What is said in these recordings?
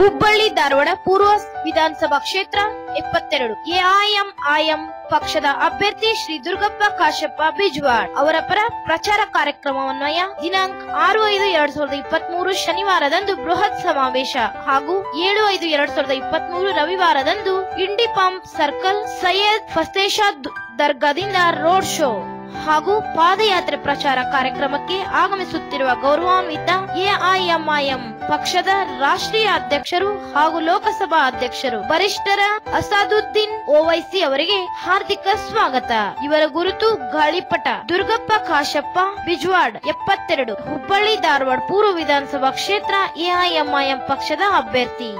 ಹುಬ್ಬಳ್ಳಿ ಧಾರವಾಡ ಪೂರ್ವ ವಿಧಾನಸಭಾ ಕ್ಷೇತ್ರ 22 ಎಐಎಂಐಎಂ ಪಕ್ಷದ ಅಭ್ಯರ್ಥಿ ಶ್ರೀ ದುರ್ಗಪ್ಪ ಕಾಶಪ್ಪ ಬಿಜ್ವಾಡ್ ಅವರ ಪರ ಪ್ರಚಾರ ಕಾರ್ಯಕ್ರಮವನ್ವಯ ದಿನಾಂಕ 6/5/2023 ಶನಿವಾರದಂದು ಬೃಹತ್ ಸಮಾವೇಶ ಹಾಗೂ 7/5/2023 ರವಿವಾರದಂದು ಇಂಡಿ ಪಂಪ್ ಸರ್ಕಲ್ ಸೈಯದ್ ಫಸ್ತೇಶಾ ದರ್ಗಾದಿಂದ ರೋಡ್ ಶೋ ಹಾಗೂ ಪಾದಯಾತ್ರೆ ಪ್ರಚಾರ ಕಾರ್ಯಕ್ರಮಕ್ಕೆ ಆಗಮಿಸುತ್ತಿರುವ ಗೌರವಾನ್ವಿತ ಎಐಎಂಐಎಂ ಪಕ್ಷದ ರಾಷ್ಟ್ರೀಯ ಅಧ್ಯಕ್ಷರು ಹಾಗೂ ಲೋಕಸಭಾ ಅಧ್ಯಕ್ಷರು ವರಿಷ್ಠರ ಅಸಾದುದ್ದೀನ್ ಓವೈಸಿ ಅವರಿಗೆ ಹಾರ್ದಿಕ ಸ್ವಾಗತ. ಇವರ ಗುರುತು ಗಾಳಿಪಟ. ದುರ್ಗಪ್ಪ ಕಾಶಪ್ಪ ಬಿಜ್ವಾಡ್ 72 ಹುಬ್ಬಳ್ಳಿ ಧಾರವಾಡ ಪೂರ್ವ ವಿಧಾನಸಭಾ ಕ್ಷೇತ್ರ ಎಐಎಂಐಎಂ ಪಕ್ಷದ ಅಭ್ಯರ್ಥಿ.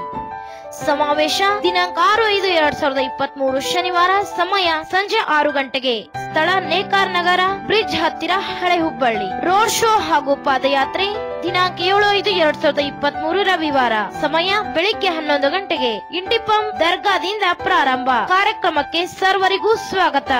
ಸಮಾವೇಶ ದಿನಾಂಕ 6/5/2023 ಶನಿವಾರ. ಸಮಯ ಸಂಜೆ 6 ಗಂಟೆಗೆ. ಸ್ಥಳ ನೇಕಾರ್ ನಗರ ಬ್ರಿಡ್ಜ್ ಹತ್ತಿರ ಹಳೆ ಹುಬ್ಬಳ್ಳಿ. ರೋಡ್ ಶೋ ಹಾಗೂ ಪಾದಯಾತ್ರೆ ದಿನಾಂಕ 7/5/2023 ರವಿವಾರ. ಸಮಯ ಬೆಳಿಗ್ಗೆ 11 ಗಂಟೆಗೆ. ಇಂಡಿ ಪಂಪ್ ದರ್ಗಾದಿಂದ ಪ್ರಾರಂಭ. ಕಾರ್ಯಕ್ರಮಕ್ಕೆ ಸರ್ವರಿಗೂ ಸ್ವಾಗತ.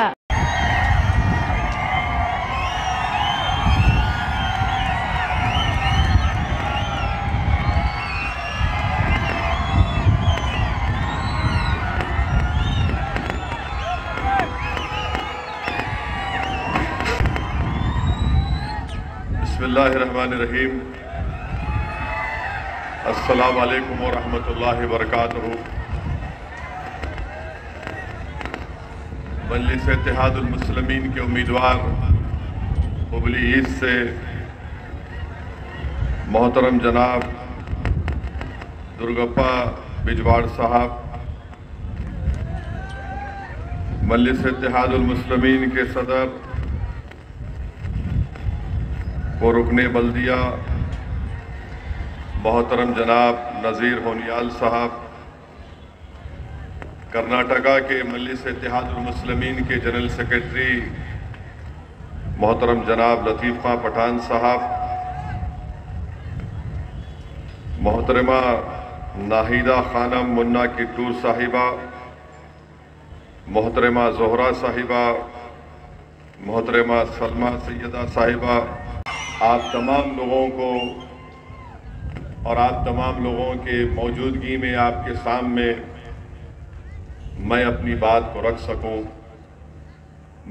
बिस्मिल्लाहिर्रहमानिर्रहीम। अस्सलामु अलैकुम व रहमतुल्लाहि व बरकातुहू। मजलिस इत्तेहादुल मुस्लिमीन के उम्मीदवार हुबली ईस्ट से मोहतरम जनाब दुर्गप्पा बिजवाड़ साहब, मजलिस इत्तेहादुल मुस्लिमीन के सदर वो रुकने बल्दिया मोहतरम जनाब नज़ीर होनियाल साहब, कर्नाटका के मजलिस इत्तेहादुल मुस्लिमीन के जनरल सेक्रेटरी मोहतरम जनाब लतीफ़ खां पठान साहब, मोहतरमा नाहिदा खानम मुन्ना किट्टूर साहिबा, मोहतरमा जोहरा साहिबा, मोहतरमा सलमा सैयदा साहिबा, आप तमाम लोगों को और आप तमाम लोगों के मौजूदगी में आपके सामने मैं अपनी बात को रख सकूं।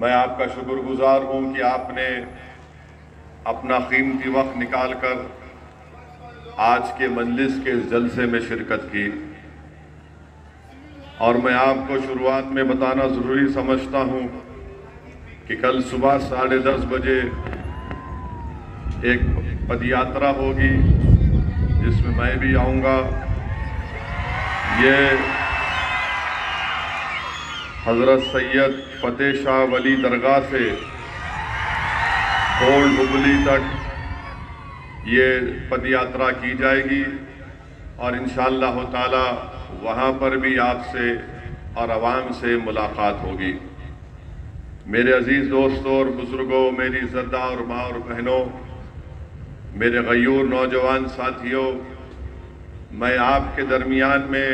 मैं आपका शुक्रगुजार हूं कि आपने अपना कीमती वक्त निकालकर आज के मजलिस के इस जलसे में शिरकत की। और मैं आपको शुरुआत में बताना ज़रूरी समझता हूं कि कल सुबह 10:30 बजे एक पदयात्रा होगी जिसमें मैं भी आऊँगा। ये हज़रत सैयद फतेह शाह वली दरगाह से ओल्ड हुबली तक ये पदयात्रा की जाएगी और इंशाअल्लाह ताला वहाँ पर भी आपसे और आवाम से मुलाकात होगी। मेरे अजीज़ दोस्तों और बुज़ुर्गों, मेरी ज़द्दा और माँ और बहनों, मेरे गयूर नौजवान साथियों, मैं आपके दरमियान में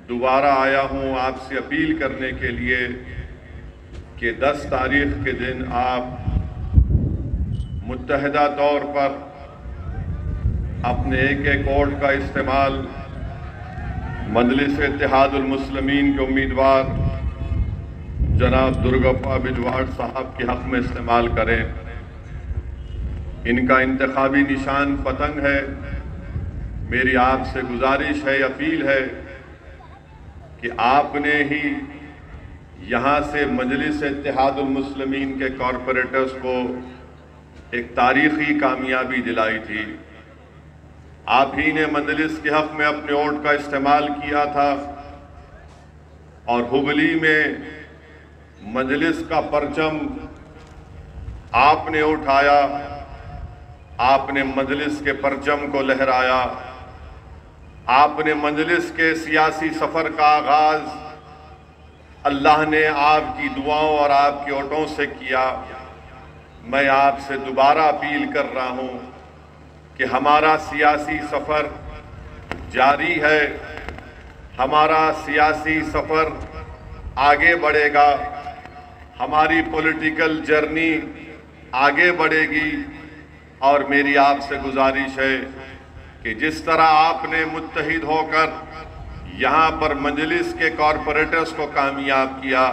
दोबारा आया हूँ आपसे अपील करने के लिए कि 10 तारीख के दिन आप मुत्तहिदा तौर पर अपने एक वोट का इस्तेमाल मजलिस इत्तेहादुल मुस्लिमीन के उम्मीदवार जनाब दुर्गप्पा बिजवाड़ साहब के हक़ में इस्तेमाल करें। इनका इंतखाबी निशान पतंग है। मेरी आपसे गुजारिश है, अपील है कि आपने ही यहाँ से मजलिस इत्तेहादुल मुस्लिमीन के कॉरपोरेटर्स को एक तारीख़ी कामयाबी दिलाई थी। आप ही ने मजलिस के हक़ में अपने वोट का इस्तेमाल किया था और हुबली में मजलिस का परचम आपने उठाया, आपने मजलिस के परचम को लहराया, आपने मजलिस के सियासी सफ़र का आगाज़ अल्लाह ने आपकी दुआओं और आपके वोटों से किया। मैं आपसे दोबारा अपील कर रहा हूँ कि हमारा सियासी सफ़र जारी है, हमारा सियासी सफ़र आगे बढ़ेगा, हमारी पॉलिटिकल जर्नी आगे बढ़ेगी। और मेरी आपसे गुजारिश है कि जिस तरह आपने मुत्तहिद होकर यहाँ पर मजलिस के कॉरपोरेटर्स को कामयाब किया,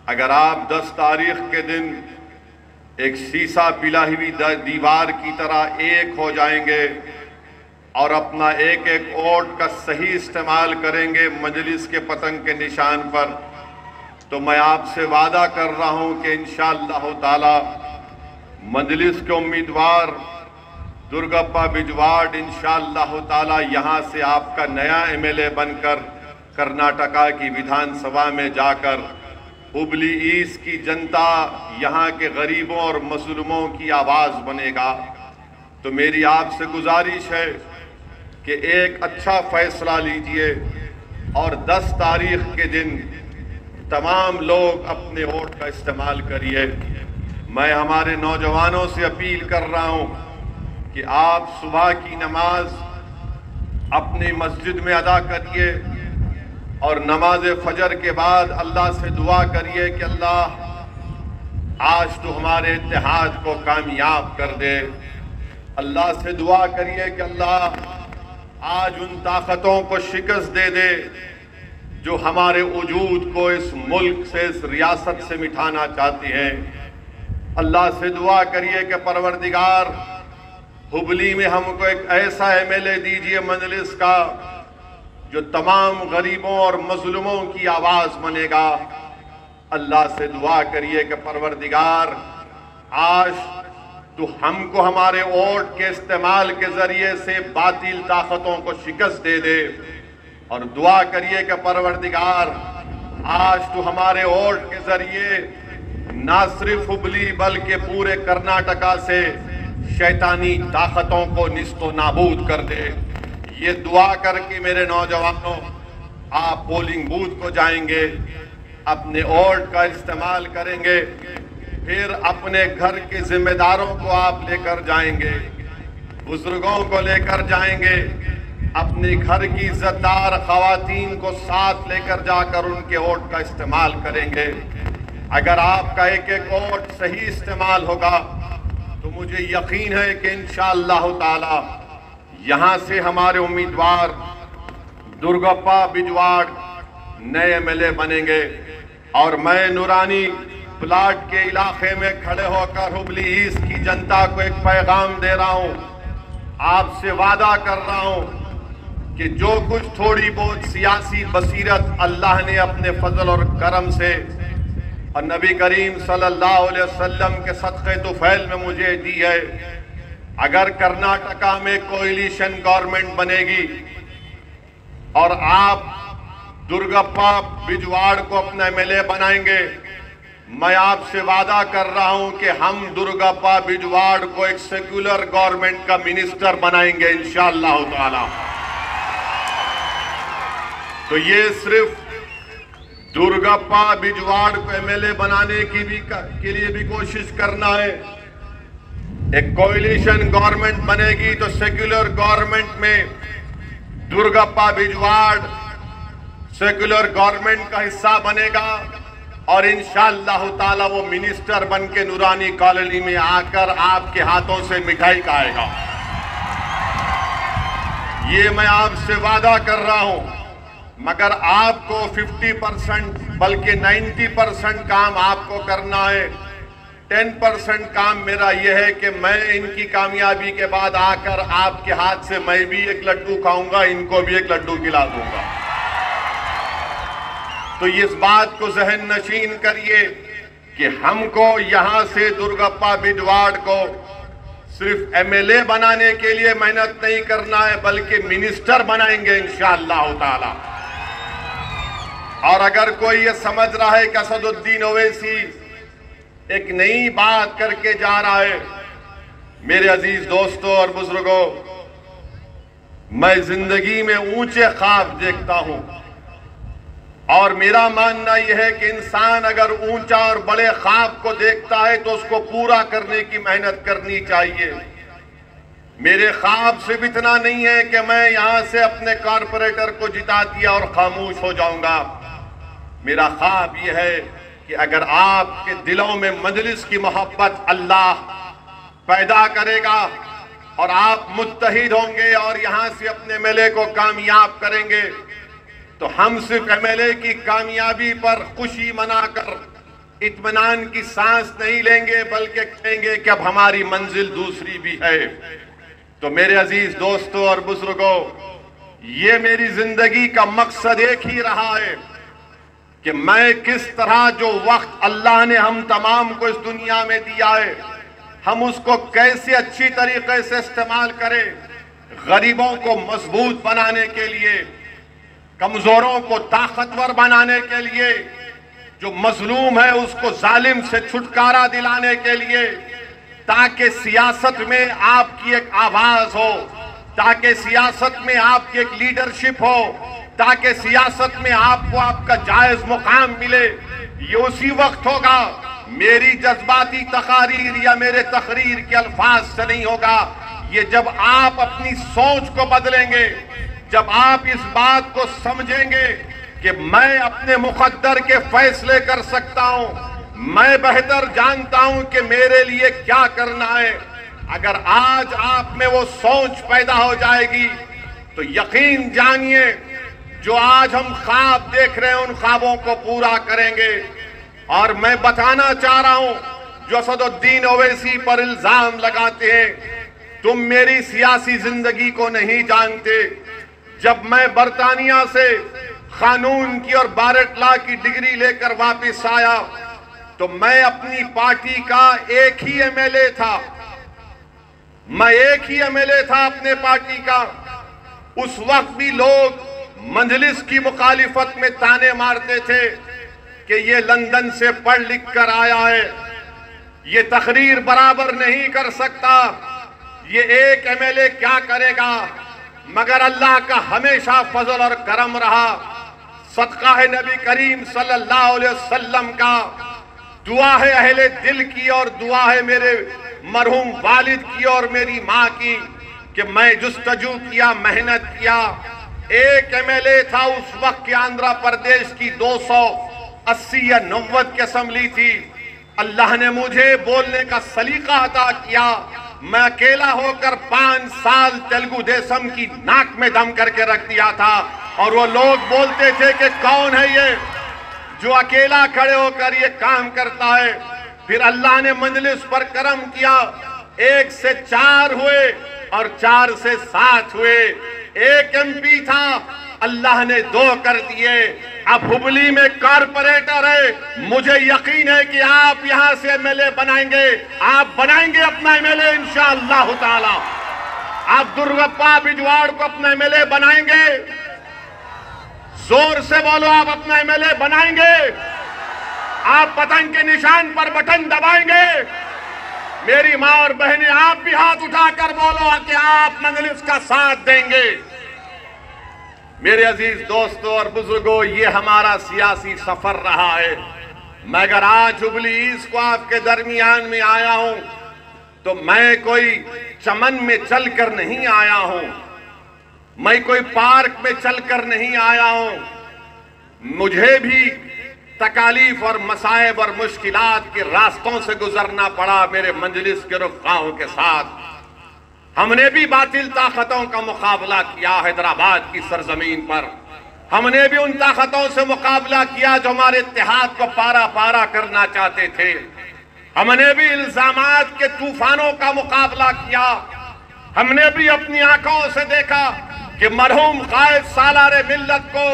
अगर आप 10 तारीख के दिन एक शीशा पिलाई हुई दीवार की तरह एक हो जाएंगे और अपना एक एक वोट का सही इस्तेमाल करेंगे मजलिस के पतंग के निशान पर, तो मैं आपसे वादा कर रहा हूं कि इंशाअल्लाह ताला मजलिस के उम्मीदवार दुर्गप्पा बिजवाड़ इंशाअल्लाह ताला यहां से आपका नया एमएलए बनकर कर्नाटका की विधानसभा में जाकर हुबली ईस्ट की जनता, यहाँ के गरीबों और मजलूमों की आवाज़ बनेगा। तो मेरी आपसे गुजारिश है कि एक अच्छा फैसला लीजिए और 10 तारीख के दिन तमाम लोग अपने वोट का इस्तेमाल करिए। मैं हमारे नौजवानों से अपील कर रहा हूँ कि आप सुबह की नमाज अपनी मस्जिद में अदा करिए और नमाज फजर के बाद अल्लाह से दुआ करिए कि अल्लाह आज तो हमारे इत्तेहाद को कामयाब कर दे। अल्लाह से दुआ करिए कि अल्लाह आज उन ताकतों को शिकस्त दे दे जो हमारे वजूद को इस मुल्क से, इस रियासत से मिटाना चाहती हैं। अल्लाह से दुआ करिए कि परवरदिगार हुबली में हमको एक ऐसा एमएलए दीजिए मजलिस का जो तमाम गरीबों और मजलूमों की आवाज बनेगा। अल्लाह से दुआ करिए कि परवरदिगार आज तो हमको हमारे वोट के इस्तेमाल के जरिए से बातिल ताकतों को शिकस्त दे दे, और दुआ करिए कि परवरदिगार आज तो हमारे वोट के जरिए ना सिर्फ हुबली बल्कि पूरे कर्नाटका से शैतानी ताकतों को निस्तो नाबूद कर दे। ये दुआ करके मेरे नौजवानों, आप पोलिंग बूथ को जाएंगे, अपने वोट का इस्तेमाल करेंगे, फिर अपने घर के जिम्मेदारों को आप लेकर जाएंगे, बुजुर्गों को लेकर जाएंगे, अपने घर की इज्जतदार खवातीन को साथ लेकर जाकर उनके वोट का इस्तेमाल करेंगे। अगर आपका एक एक वोट सही इस्तेमाल होगा तो मुझे यकीन है कि इंशाअल्लाह ताला यहाँ से हमारे उम्मीदवार दुर्गप्पा बिजवाड़ नए एमएलए बनेंगे। और मैं नूरानी प्लाट के इलाके में खड़े होकर हुबली ईस्ट की जनता को एक पैगाम दे रहा हूँ, आपसे वादा कर रहा हूँ कि जो कुछ थोड़ी बहुत सियासी बसीरत अल्लाह ने अपने फजल और करम से और नबी करीम सल्लल्लाहु अलैहि वसल्लम के सदक़े तुफैल में मुझे दी है, अगर कर्नाटका में कोएलिशन गवर्नमेंट बनेगी और आप दुर्गप्पा बिजवाड़ को अपना एमएलए बनाएंगे, मैं आपसे वादा कर रहा हूं कि हम दुर्गप्पा बिजवाड़ को एक सेक्युलर गवर्नमेंट का मिनिस्टर बनाएंगे इंशाअल्लाह ताला। तो ये सिर्फ दुर्गप्पा बिजवाड़ को एमएलए बनाने के लिए भी कोशिश करना है। एक कोएलिशन गवर्नमेंट बनेगी तो सेक्युलर गवर्नमेंट में दुर्गप्पा बिजवाड़ सेक्युलर गवर्नमेंट का हिस्सा बनेगा और इंशाअल्लाह ताला वो मिनिस्टर बन के नूरानी कॉलोनी में आकर आपके हाथों से मिठाई खाएगा। ये मैं आपसे वादा कर रहा हूं, मगर आपको 50% बल्कि 90% काम आपको करना है। 10% काम मेरा यह है कि मैं इनकी कामयाबी के बाद आकर आपके हाथ से मैं भी एक लड्डू खाऊंगा, इनको भी एक लड्डू खिला दूंगा। तो इस बात को जहन नशीन करिए कि हमको यहां से दुर्गप्पा बिजवाड़ को सिर्फ एमएलए बनाने के लिए मेहनत नहीं करना है, बल्कि मिनिस्टर बनाएंगे इंशाअल्लाह ताला। और अगर कोई ये समझ रहा है कि असदुद्दीन ओवैसी एक नई बात करके जा रहा है, मेरे अजीज दोस्तों और बुजुर्गों, मैं जिंदगी में ऊंचे ख्वाब देखता हूं और मेरा मानना यह है कि इंसान अगर ऊंचा और बड़े ख्वाब को देखता है तो उसको पूरा करने की मेहनत करनी चाहिए। मेरे ख्वाब सिर्फ इतना नहीं है कि मैं यहां से अपने कॉरपोरेटर को जिता दिया और खामोश हो जाऊंगा। मेरा ख्वाब यह है कि अगर आपके दिलों में मजलिस की मोहब्बत अल्लाह पैदा करेगा और आप मुत्तहिद होंगे और यहां से अपने एमएलए को कामयाब करेंगे, तो हम सिर्फ एमएलए की कामयाबी पर खुशी मनाकर इत्मीनान की सांस नहीं लेंगे, बल्कि कहेंगे कि अब हमारी मंजिल दूसरी भी है। तो मेरे अजीज दोस्तों और बुजुर्गों, ये मेरी जिंदगी का मकसद एक ही रहा है कि मैं किस तरह जो वक्त अल्लाह ने हम तमाम को इस दुनिया में दिया है, हम उसको कैसे अच्छी तरीके से इस्तेमाल करें, गरीबों को मजबूत बनाने के लिए, कमजोरों को ताकतवर बनाने के लिए, जो मजलूम है उसको जालिम से छुटकारा दिलाने के लिए, ताकि सियासत में आपकी एक आवाज हो, ताकि सियासत में आपकी एक लीडरशिप हो, ताकि सियासत में आपको आपका जायज मुकाम मिले। ये उसी वक्त होगा, मेरी जज्बाती तकारीर या मेरे तकरीर के अल्फाज से नहीं होगा। ये जब आप अपनी सोच को बदलेंगे, जब आप इस बात को समझेंगे कि मैं अपने मुकद्दर के फैसले कर सकता हूं, मैं बेहतर जानता हूं कि मेरे लिए क्या करना है। अगर आज आप में वो सोच पैदा हो जाएगी तो यकीन जानिए, जो आज हम ख्वाब देख रहे हैं उन ख्वाबों को पूरा करेंगे। और मैं बताना चाह रहा हूं, जो असदुद्दीन ओवैसी पर इल्जाम लगाते हैं, तुम मेरी सियासी जिंदगी को नहीं जानते। जब मैं बरतानिया से कानून की और बारट लॉ की डिग्री लेकर वापस आया, तो मैं अपनी पार्टी का एक ही एमएलए था, मैं एक ही एमएलए था अपने पार्टी का। उस वक्त भी लोग मजलिस की मुखालिफत में ताने मारते थे कि ये लंदन से पढ़ लिख कर आया है, ये तकरीर बराबर नहीं कर सकता, ये एक एमएलए क्या करेगा। मगर अल्लाह का हमेशा फजल और करम रहा, सदका है नबी करीम सल्लल्लाहु अलैहि वसल्लम का, दुआ है अहले दिल की और दुआ है मेरे मरहूम वालिद की और मेरी माँ की, कि मैं जुस्तजू किया, मेहनत किया। एक एमएलए था उस वक्त के आंध्र प्रदेश की 280 या 90 की असेंबली थी। अल्लाह ने मुझे बोलने का सलीका अता किया। मैं अकेला होकर 5 साल तेलुगु देशम की नाक में दम करके रख दिया था, और वो लोग बोलते थे कि कौन है ये जो अकेला खड़े होकर ये काम करता है। फिर अल्लाह ने मजलिस पर करम किया, 1 से 4 हुए और 4 से 7 हुए। एक एमपी था, अल्लाह ने 2 कर दिए। अब हुबली में कारपोरेटर है, मुझे यकीन है कि आप यहां से एमएलए बनाएंगे, आप बनाएंगे अपना एमएलए इंशाअल्लाह ताला। आप दुर्गप्पा बिजवाड़ को अपना एमएलए बनाएंगे, जोर से बोलो, आप अपना एमएलए बनाएंगे, आप पतंग के निशान पर बटन दबाएंगे। मेरी मां और बहनें, आप भी हाथ उठाकर बोलो कि आप मजलिस का साथ देंगे। मेरे अजीज दोस्तों और बुजुर्गों, ये हमारा सियासी सफर रहा है। मैं अगर आज जुबली ईस्ट को आपके दरमियान में आया हूं, तो मैं कोई चमन में चलकर नहीं आया हूं, मैं कोई पार्क में चलकर नहीं आया हूं। मुझे भी तकालीफ और मसाइब और मुश्किलात के रास्तों से गुजरना पड़ा मेरे मजलिस के रुफ़ाओं के साथ। हमने भी बातिल ताकतों का मुकाबला किया हैदराबाद की सरजमीन पर, हमने भी उन ताकतों से मुकाबला किया जो हमारे इत्तेहाद को पारा पारा करना चाहते थे। हमने भी इल्जामात के तूफानों का मुकाबला किया। हमने भी अपनी आंखों से देखा कि मरहूम कायद सालारे मिल्लत को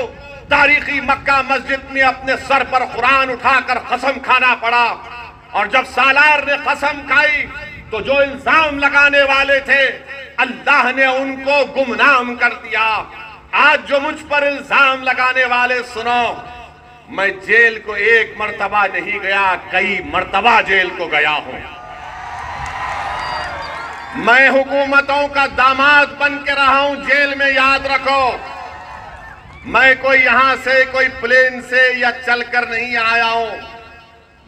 तारीखी मक्का मस्जिद में अपने सर पर कुरान उठाकर कसम खाना पड़ा। और जब सालार ने कसम खाई तो जो इल्जाम लगाने वाले थे, अल्लाह ने उनको गुमनाम कर दिया। आज जो मुझ पर इल्जाम लगाने वाले, सुनो, मैं जेल को 1 मर्तबा नहीं गया, कई मर्तबा जेल को गया हूं। मैं हुकूमतों का दामाद बन के रहा हूं जेल में, याद रखो। मैं कोई यहां से, कोई प्लेन से या चलकर नहीं आया हूं।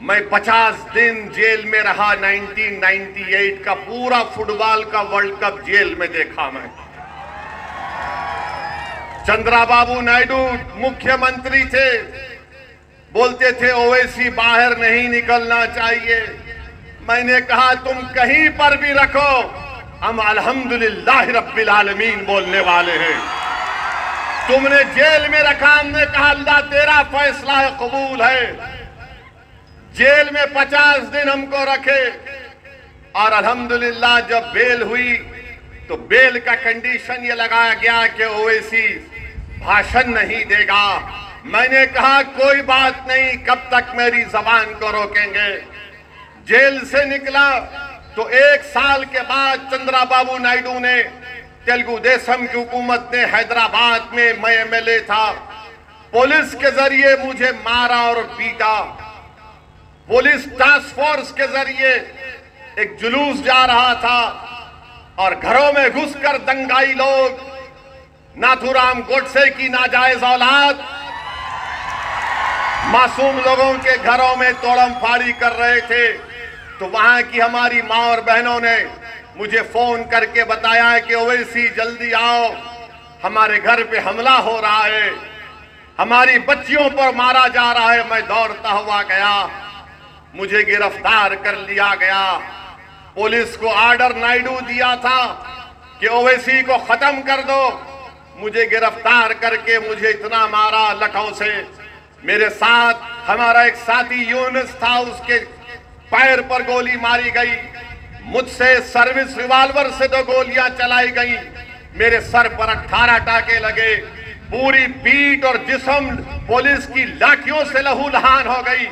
मैं 50 दिन जेल में रहा। 1998 का पूरा फुटबॉल का वर्ल्ड कप जेल में देखा मैं। चंद्राबाबू नायडू मुख्यमंत्री थे, बोलते थे ओवैसी बाहर नहीं निकलना चाहिए। मैंने कहा तुम कहीं पर भी रखो, हम अल्हम्दुलिल्लाह रब्बिल आलमीन बोलने वाले हैं। तुमने जेल में रखा, हमने कहा अल्लाह तेरा फैसला है, कबूल है। जेल में 50 दिन हमको रखे और अल्हम्दुलिल्लाह जब बेल हुई तो बेल का कंडीशन ये लगाया गया कि ओवैसी भाषण नहीं देगा। मैंने कहा कोई बात नहीं, कब तक मेरी जबान को रोकेंगे। जेल से निकला तो 1 साल के बाद चंद्राबाबू नायडू ने, तेलुगु देशम की हुकूमत ने, हैदराबाद में, मैं एमएलए था, पुलिस के जरिए मुझे मारा और पीटा। पुलिस टास्क फोर्स के जरिए एक जुलूस जा रहा था और घरों में घुसकर दंगाई लोग, नाथूराम गोडसे की नाजायज औलाद, मासूम लोगों के घरों में तोड़म फाड़ी कर रहे थे। तो वहां की हमारी मां और बहनों ने मुझे फोन करके बताया है कि ओवैसी जल्दी आओ, हमारे घर पे हमला हो रहा है, हमारी बच्चियों पर मारा जा रहा है। मैं दौड़ता हुआ गया, मुझे गिरफ्तार कर लिया गया। पुलिस को ऑर्डर नायडू दिया था कि ओवैसी को खत्म कर दो, मुझे गिरफ्तार करके मुझे इतना मारा लठों से। मेरे साथ हमारा एक साथी यूनुस था, उसके पैर पर गोली मारी गई, मुझसे सर्विस रिवॉल्वर से 2 गोलियां चलाई गई, मेरे सर पर 18 टाके लगे, पूरी पीठ और जिस्म पुलिस की लाठियों से लहूलुहान हो गई।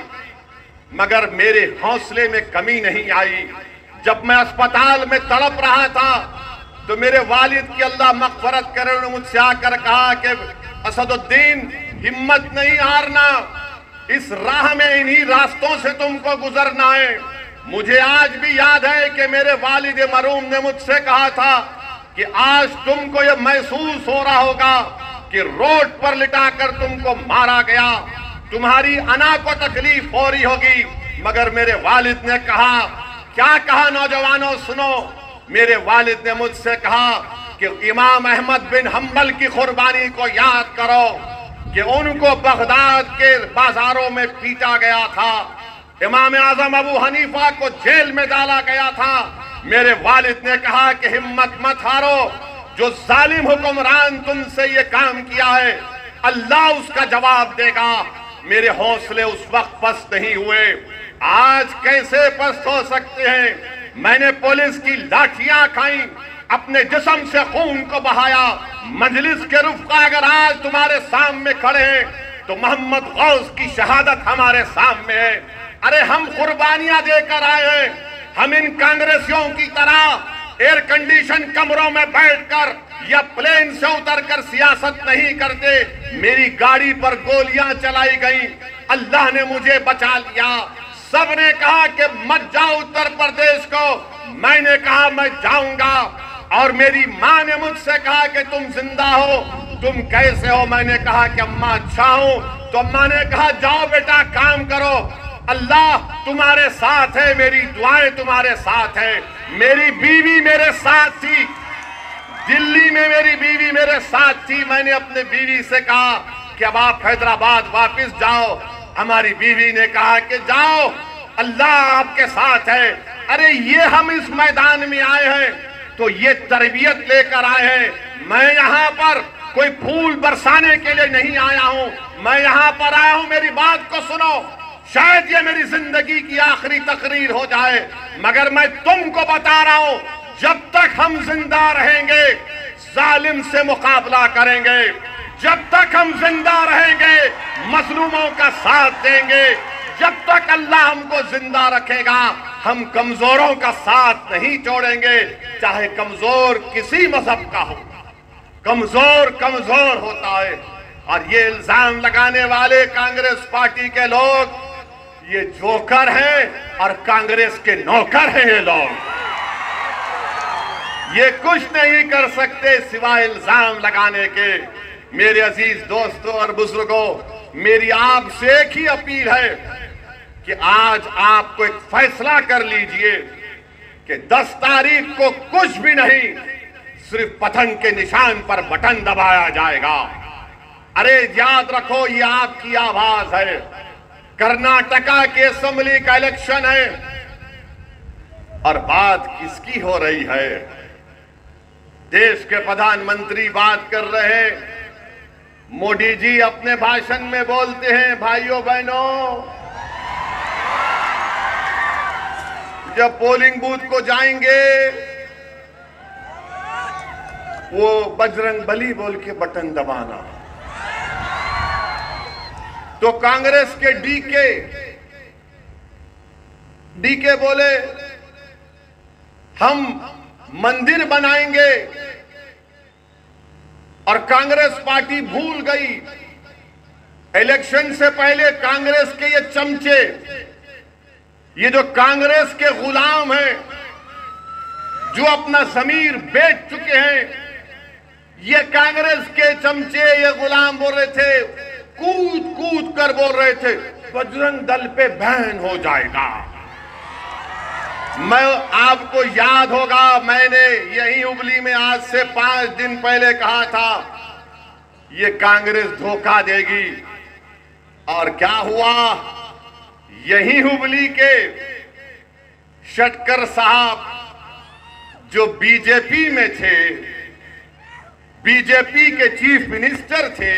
मगर मेरे हौसले में कमी नहीं आई। जब मैं अस्पताल में तड़प रहा था तो मेरे वालिद की अल्लाह मग़फ़िरत करे, उन्होंने मुझसे आकर कहा कि असदुद्दीन हिम्मत नहीं हारना, इस राह में इन्हीं रास्तों से तुमको गुजरना है। मुझे आज भी याद है कि मेरे वालिद मरूम ने मुझसे कहा था कि आज तुमको यह महसूस हो रहा होगा कि रोड पर लिटाकर तुमको मारा गया, तुम्हारी अना को तकलीफ हो रही होगी। मगर मेरे वालिद ने कहा, क्या कहा नौजवानों सुनो, मेरे वालिद ने मुझसे कहा कि इमाम अहमद बिन हम्बल की कुर्बानी को याद करो कि उनको बगदाद के बाजारों में पीटा गया था, इमाम आजम अबू हनीफा को जेल में डाला गया था। मेरे वालिद ने कहा कि हिम्मत मत हारो, जो जालिम हुक्मरान तुमसे ये काम किया है अल्लाह उसका जवाब देगा। मेरे हौसले उस वक्त पस्त नहीं हुए, आज कैसे पस्त हो सकते हैं। मैंने पुलिस की लाठियां खाई, अपने जिस्म से खून को बहाया। मजलिस के रुफ़क़ा अगर आज तुम्हारे सामने खड़े हैं तो मोहम्मद गौस की शहादत हमारे सामने है। अरे हम कुर्बानियां देकर आए हैं, हम इन कांग्रेसियों की तरह एयर कंडीशन कमरों में बैठकर या प्लेन से उतरकर सियासत नहीं करते। मेरी गाड़ी पर गोलियां चलाई गई, अल्लाह ने मुझे बचा लिया। सबने कहा कि मत जाओ उत्तर प्रदेश को, मैंने कहा मैं जाऊंगा। और मेरी माँ ने मुझसे कहा कि तुम जिंदा हो, तुम कैसे हो? मैंने कहा कि अम्मा अच्छा हूं। तो अम्मा ने कहा जाओ बेटा काम करो, अल्लाह तुम्हारे साथ है, मेरी दुआएं तुम्हारे साथ है। मेरी बीवी मेरे साथ थी, दिल्ली में मेरी बीवी मेरे साथ थी। मैंने अपने बीवी से कहा कि अब आप हैदराबाद वापस जाओ। हमारी बीवी ने कहा कि जाओ, अल्लाह आपके साथ है। अरे ये हम इस मैदान में आए हैं तो ये तरबियत लेकर आए हैं। मैं यहाँ पर कोई फूल बरसाने के लिए नहीं आया हूँ, मैं यहाँ पर आया हूँ, मेरी बात को सुनो। शायद ये मेरी जिंदगी की आखिरी तकरीर हो जाए, मगर मैं तुमको बता रहा हूँ जब तक हम जिंदा रहेंगे जालिम से मुकाबला करेंगे, जब तक हम जिंदा रहेंगे मजलूमों का साथ देंगे, जब तक अल्लाह हमको जिंदा रखेगा हम कमजोरों का साथ नहीं छोड़ेंगे। चाहे कमजोर किसी मजहब का हो, कमजोर कमजोर होता है। और ये इल्जाम लगाने वाले कांग्रेस पार्टी के लोग ये जोकर हैं और कांग्रेस के नौकर हैं। ये लोग ये कुछ नहीं कर सकते सिवाय इल्जाम लगाने के। मेरे अजीज दोस्तों और बुजुर्गों, मेरी आपसे एक ही अपील है कि आज आपको एक फैसला कर लीजिए कि 10 तारीख को कुछ भी नहीं, सिर्फ पतंग के निशान पर बटन दबाया जाएगा। अरे याद रखो ये आपकी आवाज है। कर्नाटका के असेंबली का इलेक्शन है और बात किसकी हो रही है? देश के प्रधानमंत्री बात कर रहे हैं, मोदी जी अपने भाषण में बोलते हैं, भाइयों बहनों, जब पोलिंग बूथ को जाएंगे वो बजरंग बली बोल के बटन दबाना। तो कांग्रेस के डीके बोले हम मंदिर बनाएंगे, और कांग्रेस पार्टी भूल गई इलेक्शन से पहले कांग्रेस के ये चमचे, ये जो कांग्रेस के गुलाम हैं, जो अपना ज़मीर बेच चुके हैं, ये कांग्रेस के चमचे, ये गुलाम बोल रहे थे, कूद कूद कर बोल रहे थे बजरंग दल पे बैन हो जाएगा। मैं आपको याद होगा, मैंने यही हुबली में आज से 5 दिन पहले कहा था ये कांग्रेस धोखा देगी, और क्या हुआ? यही हुबली के षटकर साहब जो बीजेपी में थे, बीजेपी के चीफ मिनिस्टर थे,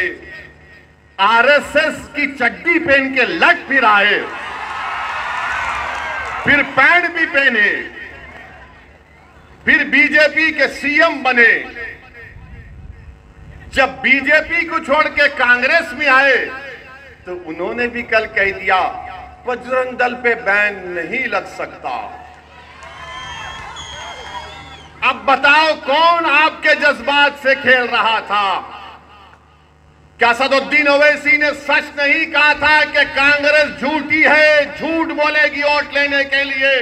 आरएसएस की चड्डी पहन के लट फिर आए, फिर पैंट भी पहने, फिर बीजेपी के सीएम बने। जब बीजेपी को छोड़ के कांग्रेस में आए तो उन्होंने भी कल कह दिया बजरंग दल पे बैन नहीं लग सकता। अब बताओ कौन आपके जज्बात से खेल रहा था? क्या असदुद्दीन ओवैसी ने सच नहीं कहा था कि कांग्रेस झूठी है, झूठ बोलेगी वोट लेने के लिए?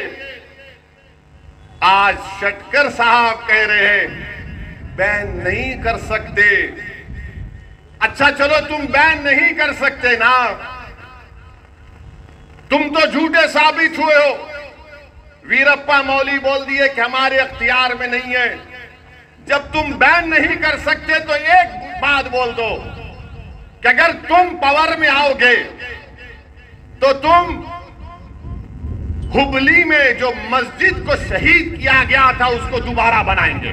आज षटकर साहब कह रहे हैं बैन नहीं कर सकते। अच्छा चलो तुम बैन नहीं कर सकते ना, तुम तो झूठे साबित हुए हो। वीरप्पा मौली बोल दिए कि हमारे अख्तियार में नहीं है। जब तुम बैन नहीं कर सकते तो एक बात बोल दो कि अगर तुम पावर में आओगे तो तुम हुबली में जो मस्जिद को शहीद किया गया था उसको दोबारा बनाएंगे।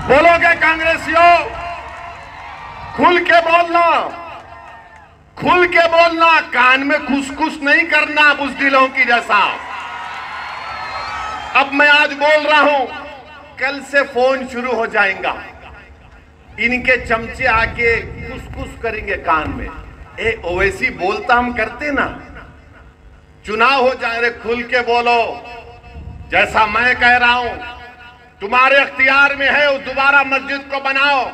बोलोगे कांग्रेसियों? खुल के बोलना, खुल के बोलना, कान में खुसखुस नहीं करना बुज़दिलों की जैसा। अब मैं आज बोल रहा हूं, कल से फोन शुरू हो जाएगा, इनके चमचे आके खुसखुस करेंगे कान में। ओवैसी बोलता हम करते ना, चुनाव हो जाए रे खुल के बोलो। जैसा मैं कह रहा हूं तुम्हारे अख्तियार में है, उस दोबारा मस्जिद को बनाओ,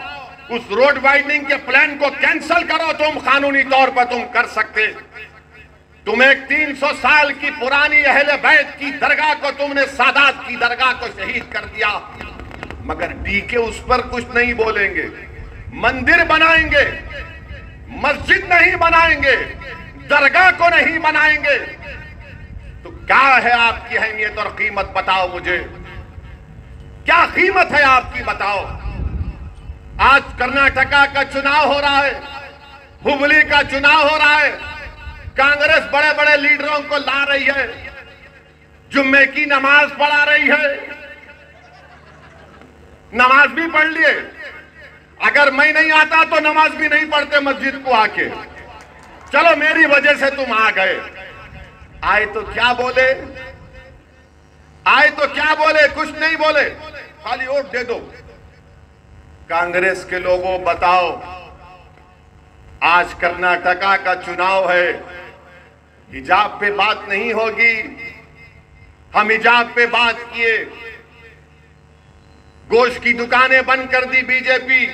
उस रोड वाइडनिंग के प्लान को कैंसिल करो। तुम कानूनी तौर पर तुम कर सकते। तुम एक 300 साल की पुरानी अहले बैत की दरगाह को तुमने सादात की दरगाह को शहीद कर दिया, मगर डीके उस पर कुछ नहीं बोलेंगे। मंदिर बनाएंगे, मस्जिद नहीं बनाएंगे, दरगाह को नहीं बनाएंगे। तो क्या है आपकी अहमियत और कीमत बताओ मुझे, क्या कीमत है आपकी बताओ। आज कर्नाटका का चुनाव हो रहा है, हुबली का चुनाव हो रहा है, कांग्रेस बड़े बड़े लीडरों को ला रही है, जुम्मे की नमाज पढ़ा रही है। नमाज भी पढ़ लिए, अगर मैं नहीं आता तो नमाज भी नहीं पढ़ते मस्जिद को आके। चलो मेरी वजह से तुम आ गए। आए तो क्या बोले, आए तो क्या बोले? कुछ नहीं बोले, खाली वोट दे दो। कांग्रेस के लोगों बताओ, आज कर्नाटका का चुनाव है, हिजाब पे बात नहीं होगी। हम हिजाब पे बात किए, गोश्त की दुकानें बंद कर दी बीजेपी,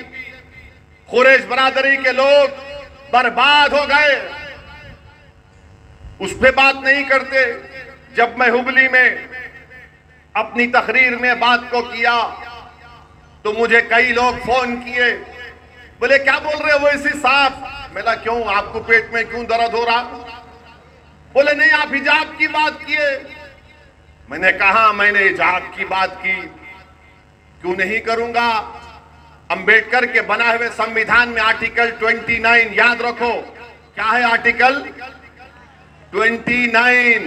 कुरैश बरादरी के लोग बर्बाद हो गए, उस पे बात नहीं करते। जब मैं हुबली में अपनी तकरीर में बात को किया तो मुझे कई लोग फोन किए, बोले क्या बोल रहे हो इसी साहब? मैंने क्यों, आपको पेट में क्यों दर्द हो रहा? बोले नहीं आप हिजाब की बात किए। मैंने कहा मैंने हिजाब की बात की, क्यों नहीं करूंगा। अंबेडकर के बनाए हुए संविधान में आर्टिकल 29, याद रखो क्या है आर्टिकल 29।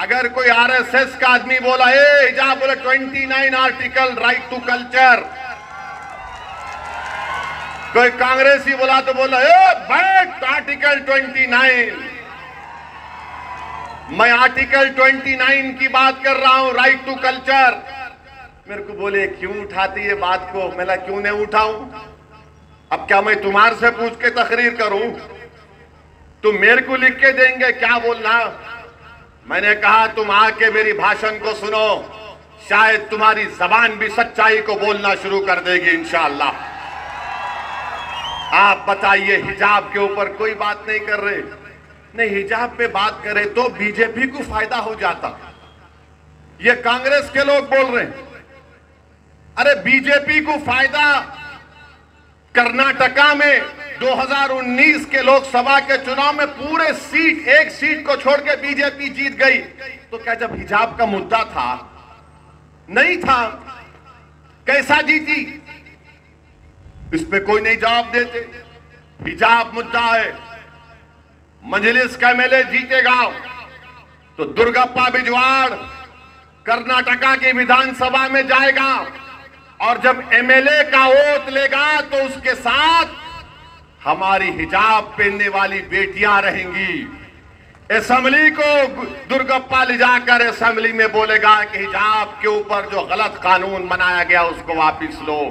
अगर कोई आरएसएस का आदमी बोला हिजाब, बोले 29 आर्टिकल राइट टू कल्चर, कोई कांग्रेसी बोला तो बोला बैठ आर्टिकल 29। मैं आर्टिकल 29 की बात कर रहा हूं, राइट टू कल्चर। मेरे को बोले क्यों उठाती ये बात को? मैं क्यों नहीं उठाऊं? अब क्या मैं तुम्हारे से पूछ के तकरीर करूं? तुम मेरे को लिख के देंगे क्या बोलना? मैंने कहा तुम आके मेरी भाषण को सुनो, शायद तुम्हारी जबान भी सच्चाई को बोलना शुरू कर देगी इंशाअल्लाह। आप बताइए, हिजाब के ऊपर कोई बात नहीं कर रहे। नहीं, हिजाब पे बात करे तो बीजेपी को फायदा हो जाता। ये कांग्रेस के लोग बोल रहे हैं। अरे बीजेपी को फायदा, कर्नाटका में 2019 के लोकसभा के चुनाव में पूरे सीट, एक सीट को छोड़ के बीजेपी जीत गई। तो क्या जब हिजाब का मुद्दा था? नहीं था। कैसा जीती? इस पे कोई नहीं जवाब देते। हिजाब मुद्दा है, मजलिस का एमएलए जीतेगा तो दुर्गप्पा बिजवाड़ कर्नाटका की विधानसभा में जाएगा, और जब एमएलए का वोट लेगा तो उसके साथ हमारी हिजाब पहनने वाली बेटियां रहेंगी। असेंबली को दुर्गप्पा ले जाकर असेंबली में बोलेगा कि हिजाब के ऊपर जो गलत कानून बनाया गया उसको वापस लो।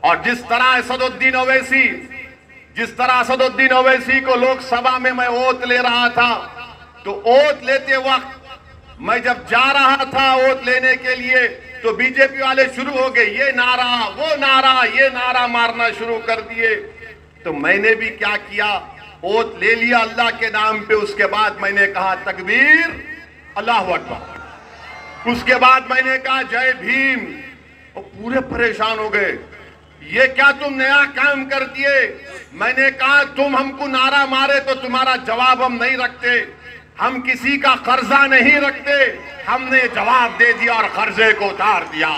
और जिस तरह असदुद्दीन ओवैसी को लोकसभा में मैं वोट ले रहा था, तो वोट लेते वक्त मैं जब जा रहा था वोट लेने के लिए, तो बीजेपी वाले शुरू हो गए, ये नारा वो नारा, ये नारा मारना शुरू कर दिए। तो मैंने भी क्या किया, वोट ले लिया अल्लाह के नाम पे। उसके बाद मैंने कहा तकबीर, अल्लाहु अकबर। उसके बाद मैंने कहा जय भीम। और पूरे परेशान हो गए, ये क्या तुम नया काम कर दिए? मैंने कहा तुम हमको नारा मारे तो तुम्हारा जवाब हम नहीं रखते, हम किसी का कर्जा नहीं रखते। हमने जवाब दे दिया और कर्जे को उतार दिया।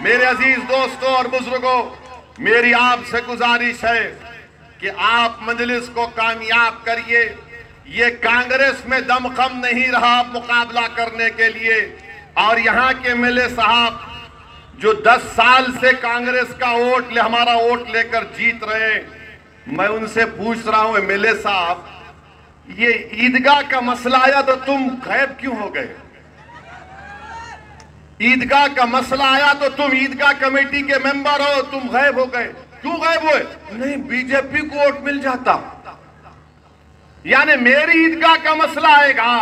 मेरे अजीज दोस्तों और बुजुर्गों, मेरी आपसे गुजारिश है कि आप मजलिस को कामयाब करिए। ये कांग्रेस में दमखम नहीं रहा मुकाबला करने के लिए। और यहाँ के एमएलए साहब जो 10 साल से कांग्रेस का वोट हमारा वोट लेकर जीत रहे, मैं उनसे पूछ रहा हूं, एमएलए साहब, ये ईदगाह का मसला आया तो तुम गायब क्यों हो गए? ईदगाह का मसला आया तो तुम ईदगाह कमेटी के मेंबर हो, तुम गायब हो गए। क्यों गायब हुए? नहीं, बीजेपी को वोट मिल जाता। यानी मेरी ईदगाह का मसला आएगा,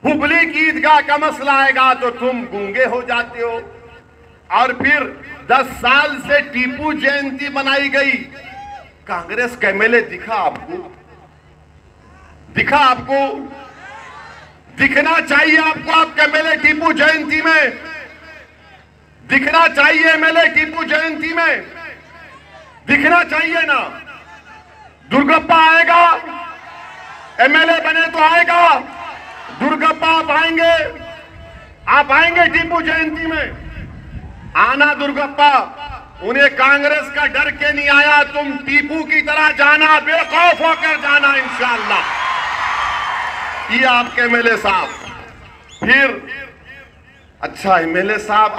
हुबली की ईदगाह का मसला आएगा तो तुम गूंगे हो जाते हो। और फिर 10 साल से टीपू जयंती मनाई गई, कांग्रेस का एमएलए दिखा आपको? दिखा आपको? दिखना चाहिए आपको, आपके एमएलए टीपू जयंती में दिखना चाहिए। एमएलए टीपू जयंती में दिखना चाहिए ना। दुर्गप्पा आएगा, एमएलए बने तो आएगा। दुर्गप्पा आप आएंगे टीपू जयंती में? आना दुर्गप्पा। उन्हें कांग्रेस का डर के नहीं आया, तुम टीपू की तरह जाना, बेखौफ होकर जाना इंशाअल्लाह। ये आपके एमएलए साहब। फिर अच्छा एमएलए साहब,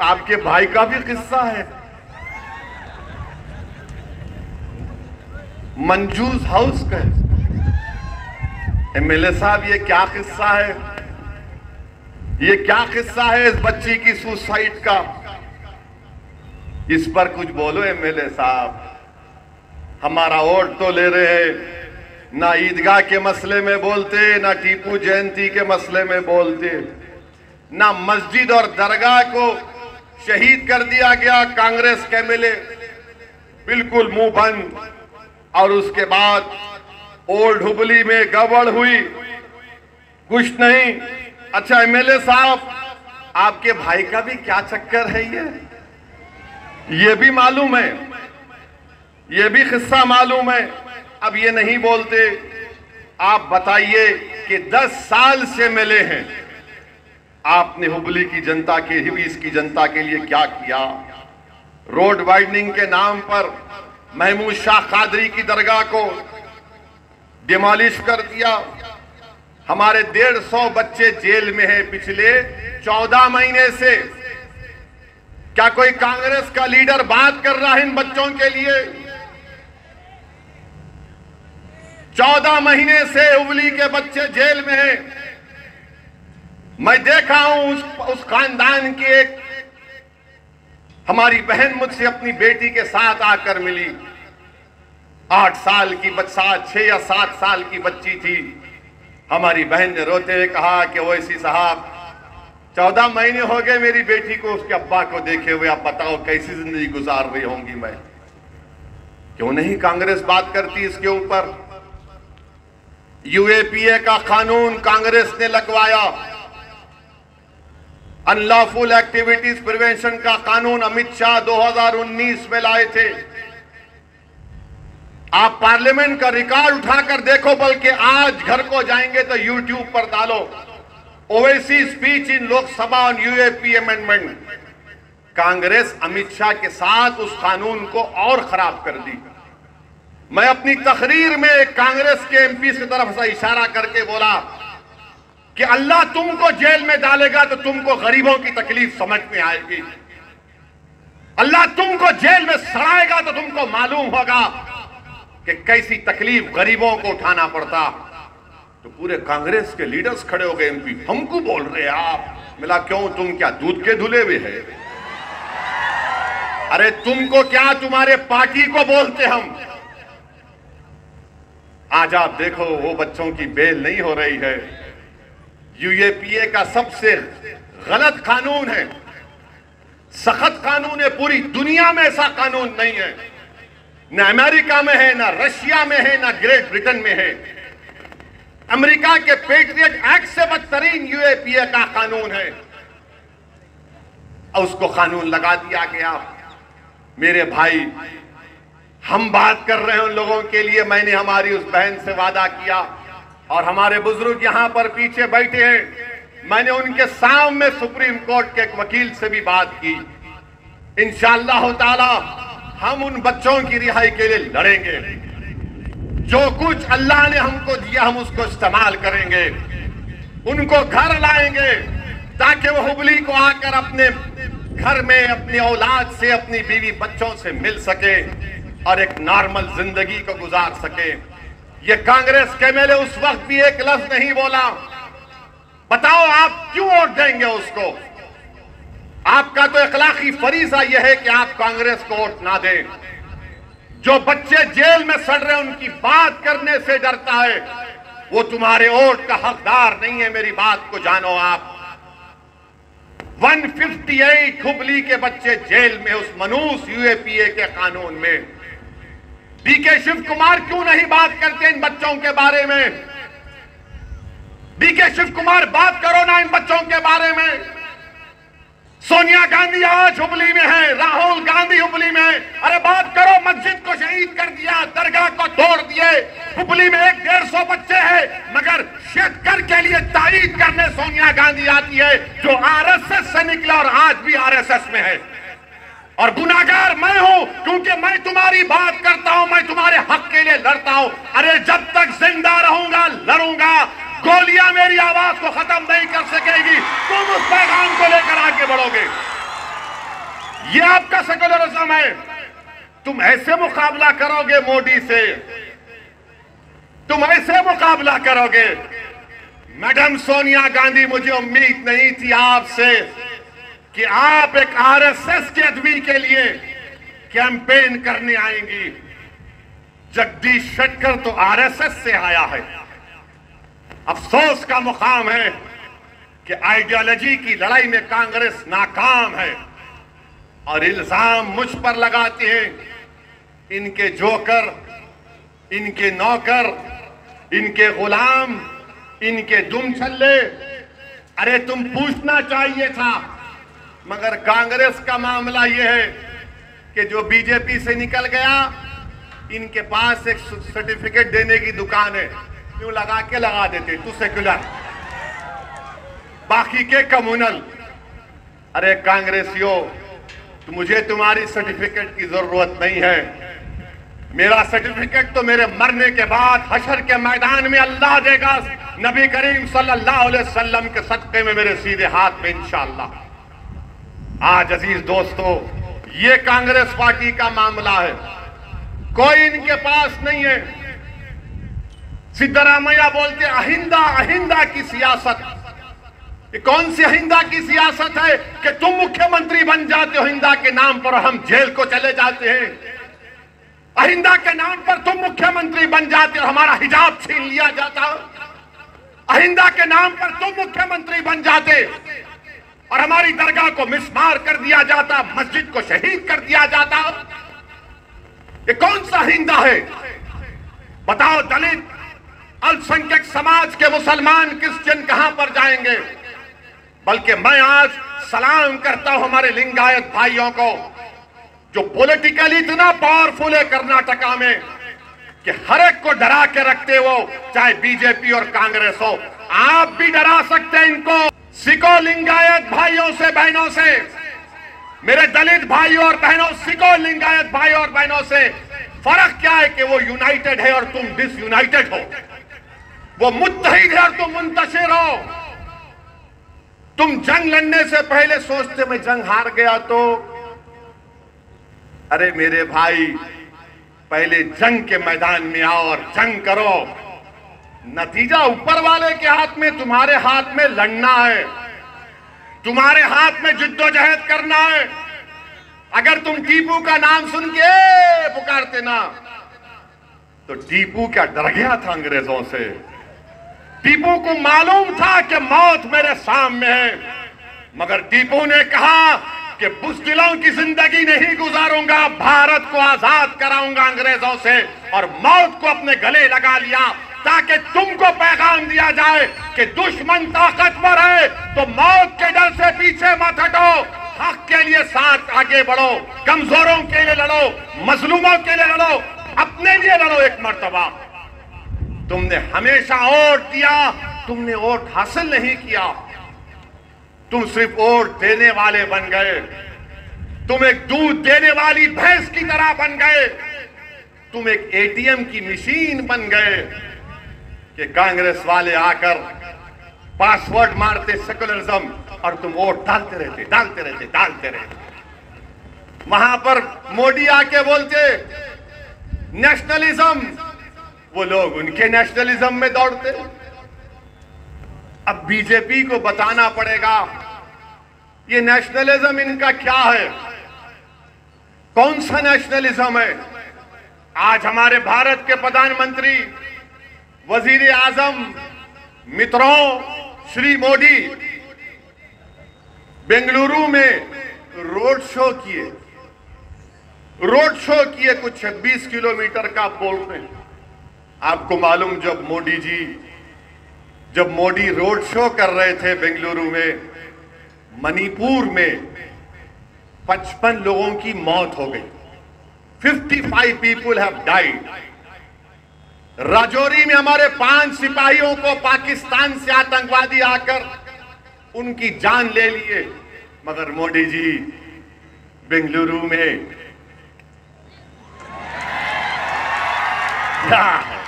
आपके भाई का भी किस्सा है। मंजूस हाउस का एमएलए साहब, ये क्या किस्सा है? ये क्या किस्सा है इस बच्ची की सुसाइड का? इस पर कुछ बोलो एमएलए साहब। हमारा वोट तो ले रहे हैं, ना ईदगाह के मसले में बोलते, ना टीपू जयंती के मसले में बोलते, ना मस्जिद और दरगाह को शहीद कर दिया गया कांग्रेस के एमएलए, बिल्कुल मुंह बंद। और उसके बाद ओल्ड हुबली में गड़बड़ हुई, कुछ नहीं। अच्छा एमएलए साहब, आपके भाई का भी क्या चक्कर है ये भी मालूम है, ये भी किस्सा मालूम है। अब ये नहीं बोलते। आप बताइए कि 10 साल से मिले हैं, आपने हुबली की जनता के, इसकी जनता के लिए क्या किया? रोड वाइडनिंग के नाम पर महमूद शाह कादरी की दरगाह को डिमोलिश कर दिया। हमारे 150 बच्चे जेल में हैं पिछले 14 महीने से। क्या कोई कांग्रेस का लीडर बात कर रहा है इन बच्चों के लिए? 14 महीने से हुबली के बच्चे जेल में हैं। मैं देखा हूं उस खानदान की एक हमारी बहन मुझसे अपनी बेटी के साथ आकर मिली। 8 साल की बच्चा, 6 या 7 साल की बच्ची थी। हमारी बहन ने रोते हुए कहा कि ओवैसी साहब, 14 महीने हो गए मेरी बेटी को उसके अब्बा को देखे हुए, आप बताओ कैसी जिंदगी गुजार रही होंगी मैं। क्यों नहीं कांग्रेस बात करती इसके ऊपर? यूएपीए का कानून कांग्रेस ने लगवाया। अनलॉफुल एक्टिविटीज प्रिवेंशन का कानून अमित शाह 2019 में लाए थे। आप पार्लियामेंट का रिकॉर्ड उठाकर देखो, बल्कि आज घर को जाएंगे तो यूट्यूब पर डालो Owaisi speech in Lok Sabha on UAP amendment. Congress Amit Shah के साथ उस कानून को और खराब कर दी। मैं अपनी तकरीर में कांग्रेस के एमपी की तरफ से इशारा करके बोला कि अल्लाह तुमको जेल में डालेगा तो तुमको गरीबों की तकलीफ समझ में आएगी। अल्लाह तुमको जेल में सड़ाएगा तो तुमको मालूम होगा कि कैसी तकलीफ गरीबों को उठाना पड़ता। तो पूरे कांग्रेस के लीडर्स खड़े हो गए, एमपी हमको बोल रहे हैं आप। मिला क्यों, तुम क्या दूध के धुले हुए हैं? अरे तुमको क्या, तुम्हारे पार्टी को बोलते हम। आज आप देखो वो बच्चों की बेल नहीं हो रही है। यूएपीए का सबसे गलत कानून है, सख्त कानून है। पूरी दुनिया में ऐसा कानून नहीं है, न अमेरिका में है, न रशिया में है, न ग्रेट ब्रिटेन में है। अमेरिका के पेट्रियट एक्ट से बदतरीन यूएपीए का कानून है, और उसको कानून लगा दिया गया। मेरे भाई, हम बात कर रहे हैं उन लोगों के लिए। मैंने हमारी उस बहन से वादा किया, और हमारे बुजुर्ग यहां पर पीछे बैठे हैं, मैंने उनके सामने सुप्रीम कोर्ट के एक वकील से भी बात की। इंशाअल्लाह ताला हम उन बच्चों की रिहाई के लिए लड़ेंगे। जो कुछ अल्लाह ने हमको दिया हम उसको इस्तेमाल करेंगे। उनको घर लाएंगे ताकि वो हुबली को आकर अपने घर में अपनी औलाद से, अपनी बीवी बच्चों से मिल सके और एक नॉर्मल जिंदगी को गुजार सके। ये कांग्रेस के एमएलए उस वक्त भी एक लफ्ज नहीं बोला। बताओ आप क्यों वोट देंगे उसको? आपका तो अखलाकी फरीजा यह है कि आप कांग्रेस को वोट ना दें। जो बच्चे जेल में सड़ रहे हैं उनकी बात करने से डरता है, वो तुम्हारे वोट का हकदार नहीं है। मेरी बात को जानो आप। 158 हुबली के बच्चे जेल में उस मनूस यूएपीए के कानून में। डीके शिव कुमार क्यों नहीं बात करते इन बच्चों के बारे में? डीके शिव कुमार बात करो ना इन बच्चों के बारे में। सोनिया गांधी आज हुबली में है, राहुल गांधी हुबली में। अरे बात करो, मस्जिद को शहीद कर दिया, दरगाह को तोड़ दिए। हुबली में 150 बच्चे हैं, मगर शेतकर के लिए तारीफ करने सोनिया गांधी आती है, जो आरएसएस से निकला और आज भी आरएसएस में है। और गुनाहगार मैं हूं, क्योंकि मैं तुम्हारी बात करता हूं, मैं तुम्हारे हक के लिए लड़ता हूं। अरे जब तक जिंदा रहूंगा लड़ूंगा। गोलियां मेरी आवाज को खत्म नहीं कर सकेगी। तुम उस पैगाम को लेकर आगे बढ़ोगे। ये आपका सेकुलरिज्म है। तुम ऐसे मुकाबला करोगे मोदी से, तुम ऐसे मुकाबला करोगे। मैडम सोनिया गांधी, मुझे उम्मीद नहीं थी आपसे कि आप एक आरएसएस के आदमी के लिए कैंपेन करने आएंगी। जगदीश शेट्टर तो आरएसएस से आया है। अफसोस का मुकाम है कि आइडियोलॉजी की लड़ाई में कांग्रेस नाकाम है और इल्जाम मुझ पर लगाते हैं। इनके जोकर, इनके नौकर, इनके गुलाम, इनके दुम छल्ले। अरे तुम पूछना चाहिए था। मगर कांग्रेस का मामला यह है कि जो बीजेपी से निकल गया, इनके पास एक सर्टिफिकेट देने की दुकान है, क्यों लगा के लगा देते, तू सेक्युलर, बाकी के कम्युनल। अरे कांग्रेसियों, तो मुझे तुम्हारी सर्टिफिकेट की जरूरत नहीं है। मेरा सर्टिफिकेट तो मेरे मरने के बाद हशर के मैदान में अल्लाह देगा, नबी करीम सल्लल्लाहु अलैहि वसल्लम के सदक़े में मेरे सीधे हाथ में इंशाअल्लाह। आज अजीज दोस्तों, ये कांग्रेस पार्टी का मामला है, कोई इनके पास नहीं है। सिद्धरामैया बोलते अहिंदा अहिंदा की सियासत। ये कौन सी अहिंदा की सियासत है कि तुम मुख्यमंत्री बन जाते हो अहिंदा के नाम पर, हम जेल को चले जाते हैं। अहिंदा के नाम पर तुम मुख्यमंत्री बन जाते हो, हमारा हिजाब छीन लिया जाता। अहिंदा के नाम पर तुम मुख्यमंत्री बन जाते और हमारी दरगाह को मिसमार कर दिया जाता, मस्जिद को शहीद कर दिया जाता। ये कौन सा अहिंदा है बताओ? दलित अल्पसंख्यक समाज के मुसलमान क्रिश्चियन कहां पर जाएंगे? बल्कि मैं आज सलाम करता हूं हमारे लिंगायत भाइयों को जो पॉलिटिकली इतना पावरफुल है कर्नाटका में कि हर एक को डरा के रखते हो, चाहे बीजेपी और कांग्रेस हो। आप भी डरा सकते हैं इनको। सिखो लिंगायत भाइयों से बहनों से, मेरे दलित भाइयों और बहनों, सिखो लिंगायत भाइयों और बहनों से। फर्क क्या है कि वो यूनाइटेड है और तुम डिसयूनाइटेड हो। वो मुत्तहिद है और तुम मुंतशिर हो। तुम जंग लड़ने से पहले सोचते मैं जंग हार गया तो, अरे मेरे भाई पहले जंग के मैदान में आओ और जंग करो। नतीजा ऊपर वाले के हाथ में, तुम्हारे हाथ में लड़ना है, तुम्हारे हाथ में जिद्दोजहद करना है। अगर तुम टीपू का नाम सुन के पुकारते ना, तो टीपू क्या डर गया था अंग्रेजों से? टीपू को मालूम था कि मौत मेरे सामने है, मगर टीपू ने कहा कि बुज़दिलों की जिंदगी नहीं गुजारूंगा, भारत को आजाद कराऊंगा अंग्रेजों से, और मौत को अपने गले लगा लिया ताकि तुमको पैगाम दिया जाए कि दुश्मन ताकतवर है तो मौत के डर से पीछे मत हटो, हक के लिए साथ आगे बढ़ो, कमजोरों के लिए लड़ो, मजलूमों के लिए लड़ो, अपने लिए लड़ो एक मर्तबा। तुमने हमेशा वोट दिया, तुमने वोट हासिल नहीं किया, तुम सिर्फ वोट देने वाले बन गए। तुम एक दूध देने वाली भैंस की तरह बन गए, तुम एक एटीएम की मशीन बन गए कि कांग्रेस वाले आकर पासवर्ड मारते सेकुलरिज्म और तुम वोट डालते रहते। वहां पर मोदी आके बोलते नेशनलिज्म, वो लोग उनके नेशनलिज्म में दौड़ते। अब बीजेपी को बताना पड़ेगा ये नेशनलिज्म इनका क्या है, कौन सा नेशनलिज्म है। आज हमारे भारत के प्रधानमंत्री, वजीर आजम मित्रों श्री मोदी बेंगलुरु में रोड शो किए कुछ 26 किलोमीटर का बोलते हैं। आपको मालूम जब मोदी रोड शो कर रहे थे बेंगलुरु में, मणिपुर में 55 लोगों की मौत हो गई, 55 पीपुल हैव डाइड। राजौरी में हमारे 5 सिपाहियों को पाकिस्तान से आतंकवादी आकर उनकी जान ले लिए, मगर मोदी जी बेंगलुरु में क्या है,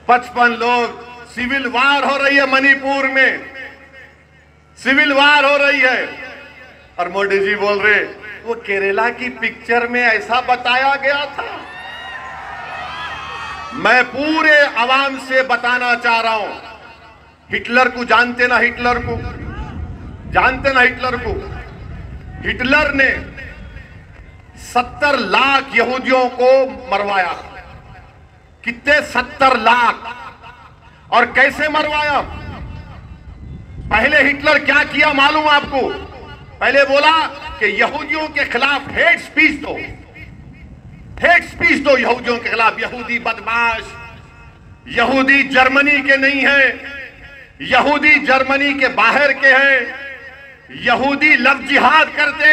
55 लोग। सिविल वार हो रही है मणिपुर में, सिविल वार हो रही है, और मोदी जी बोल रहे वो केरला की पिक्चर में ऐसा बताया गया था। मैं पूरे आवाम से बताना चाह रहा हूं, हिटलर को जानते ना, हिटलर को जानते ना, हिटलर ने 70 लाख यहूदियों को मरवाया। कितने? 70 लाख। और कैसे मरवाया? पहले हिटलर क्या किया मालूम आपको? पहले बोला कि यहूदियों के खिलाफ हेट स्पीच दो यहूदियों के खिलाफ। यहूदी बदमाश, यहूदी जर्मनी के नहीं है, यहूदी जर्मनी के बाहर के हैं, यहूदी लव जिहाद करते,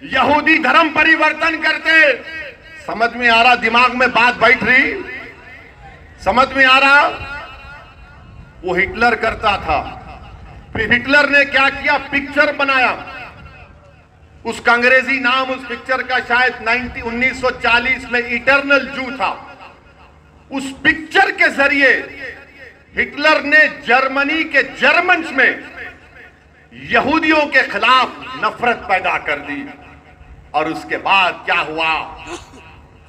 यहूदी धर्म परिवर्तन करते। समझ में आ रहा? दिमाग में बात बैठ रही? समझ में आ रहा? वो हिटलर करता था। फिर हिटलर ने क्या किया? पिक्चर बनाया। उसका अंग्रेजी नाम उस पिक्चर का शायद 1940 में इटर्नल जू था। उस पिक्चर के जरिए हिटलर ने जर्मनी के जर्मन्स में यहूदियों के खिलाफ नफरत पैदा कर दी। और उसके बाद क्या हुआ?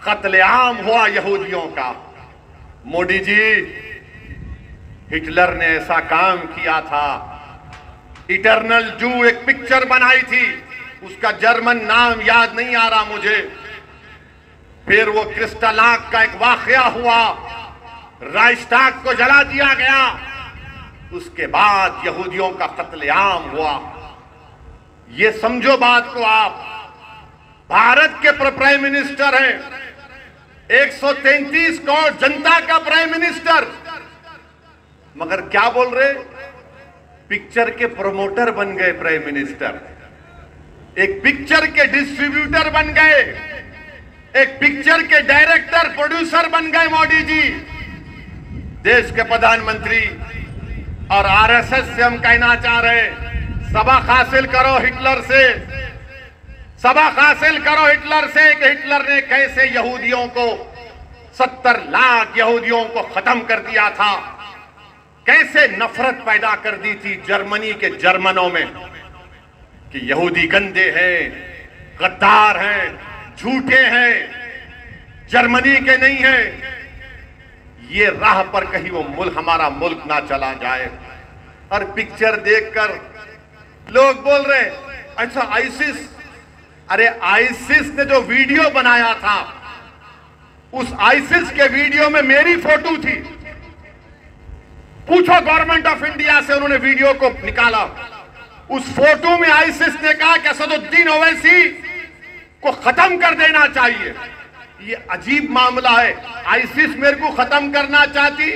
कत्लेआम हुआ यहूदियों का। मोदी जी, हिटलर ने ऐसा काम किया था। इटर्नल जू एक पिक्चर बनाई थी, उसका जर्मन नाम याद नहीं आ रहा मुझे। फिर वो क्रिस्टलाग का एक वाकया हुआ, राइस्टाग को जला दिया गया। उसके बाद यहूदियों का कत्लेआम हुआ। ये समझो बात को आप। भारत के प्राइम मिनिस्टर हैं, 133 करोड़ जनता का प्राइम मिनिस्टर, मगर क्या बोल रहे? पिक्चर के प्रमोटर बन गए प्राइम मिनिस्टर, एक पिक्चर के डिस्ट्रीब्यूटर बन गए, एक पिक्चर के डायरेक्टर प्रोड्यूसर बन गए मोदी जी। देश के प्रधानमंत्री और आरएसएस से हम कहना चाह रहे, सबक हासिल करो हिटलर से, सबक हासिल करो हिटलर से कि हिटलर ने कैसे यहूदियों को 70 लाख यहूदियों को खत्म कर दिया था, कैसे नफरत पैदा कर दी थी जर्मनी के जर्मनों में कि यहूदी गंदे हैं, गद्दार हैं, झूठे हैं, जर्मनी के नहीं हैं। ये राह पर कहीं वो मुल्क, हमारा मुल्क ना चला जाए। और पिक्चर देखकर लोग बोल रहे अच्छा आईसिस, अरे आईसिस ने जो वीडियो बनाया था, उस आईसिस के वीडियो में मेरी फोटो थी। पूछो गवर्नमेंट ऑफ इंडिया से, उन्होंने वीडियो को निकाला। उस फोटो में आईसिस ने कहा कि असदुद्दीन ओवैसी को खत्म कर देना चाहिए। ये अजीब मामला है। आईसिस मेरे को खत्म करना चाहती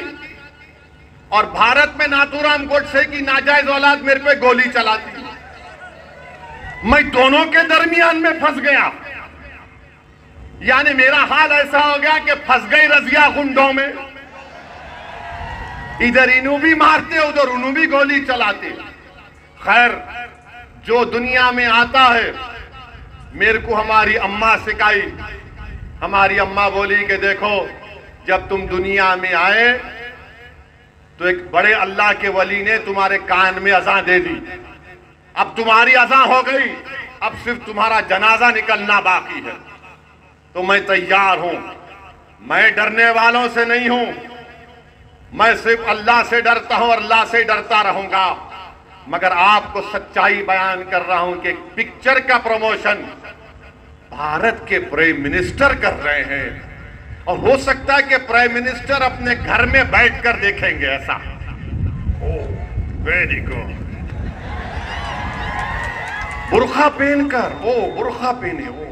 और भारत में नाथूराम गोडसे की नाजायज औलाद मेरे पे गोली चलाती। मैं दोनों के दरमियान में फंस गया। यानी मेरा हाल ऐसा हो गया कि फंस गई रजिया गुंडों में, इधर इन्हों भी मारते, उधर उन्हों भी गोली चलाते। खैर, जो दुनिया में आता है, मेरे को हमारी अम्मा सिखाई। हमारी अम्मा बोली कि देखो, जब तुम दुनिया में आए तो एक बड़े अल्लाह के वली ने तुम्हारे कान में अज़ान दे दी। अब तुम्हारी अज़ान हो गई, अब सिर्फ तुम्हारा जनाजा निकलना बाकी है। तो मैं तैयार हूं। मैं डरने वालों से नहीं हूं, मैं सिर्फ अल्लाह से डरता हूं और अल्लाह से डरता रहूंगा। मगर आपको सच्चाई बयान कर रहा हूं कि पिक्चर का प्रमोशन भारत के प्राइम मिनिस्टर कर रहे हैं। और हो सकता है कि प्राइम मिनिस्टर अपने घर में बैठकर देखेंगे ऐसा। Oh very good. बुर्खा पहनकर, ओ बुर्खा पहने, ओ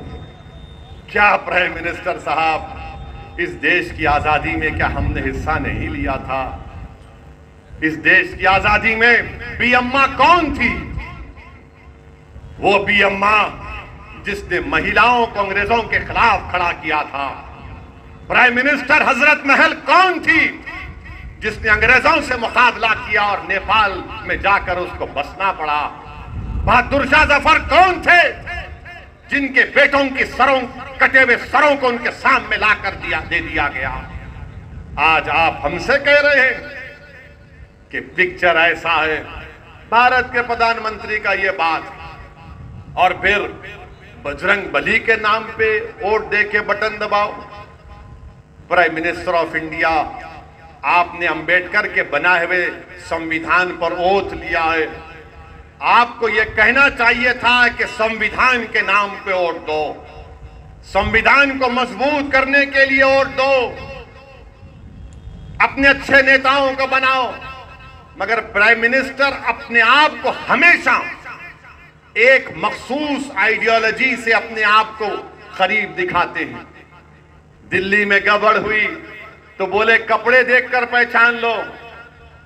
क्या प्राइम मिनिस्टर साहब, इस देश की आजादी में क्या हमने हिस्सा नहीं लिया था? इस देश की आजादी में बी अम्मा कौन थी? वो बी अम्मा जिसने महिलाओं को अंग्रेजों के खिलाफ खड़ा किया था। प्राइम मिनिस्टर हजरत महल कौन थी जिसने अंग्रेजों से मुकाबला किया और नेपाल में जाकर उसको बसना पड़ा? बहादुर शाह जफर कौन थे जिनके बेटों की सरों, कटे हुए सरों को उनके सामने लाकर दे दिया गया? आज आप हमसे कह रहे हैं कि पिक्चर ऐसा है। भारत के प्रधानमंत्री का ये बात, और फिर बजरंग बली के नाम पे वोट दे के बटन दबाओ। प्राइम मिनिस्टर ऑफ इंडिया, आपने अंबेडकर के बनाए हुए संविधान पर ओथ लिया है। आपको यह कहना चाहिए था कि संविधान के नाम पे वोट दो, संविधान को मजबूत करने के लिए वोट दो, अपने अच्छे नेताओं को बनाओ। मगर प्राइम मिनिस्टर अपने आप को हमेशा एक मखसूस आइडियोलॉजी से अपने आप को करीब दिखाते हैं। दिल्ली में गड़बड़ हुई तो बोले कपड़े देखकर पहचान लो,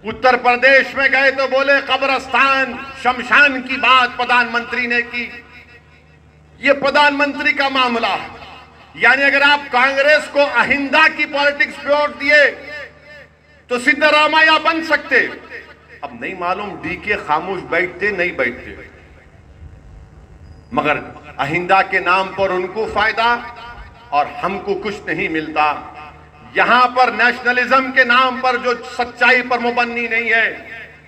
उत्तर प्रदेश में गए तो बोले कब्रस्तान शमशान की बात प्रधानमंत्री ने की। ये प्रधानमंत्री का मामला है। यानी अगर आप कांग्रेस को अहिंदा की पॉलिटिक्स पे वोट दिए तो सिद्धरामैया बन सकते। अब नहीं मालूम डीके खामोश बैठते नहीं बैठते, मगर अहिंदा के नाम पर उनको फायदा और हमको कुछ नहीं मिलता। यहां पर नेशनलिज्म के नाम पर जो सच्चाई पर मुबन्नी नहीं है,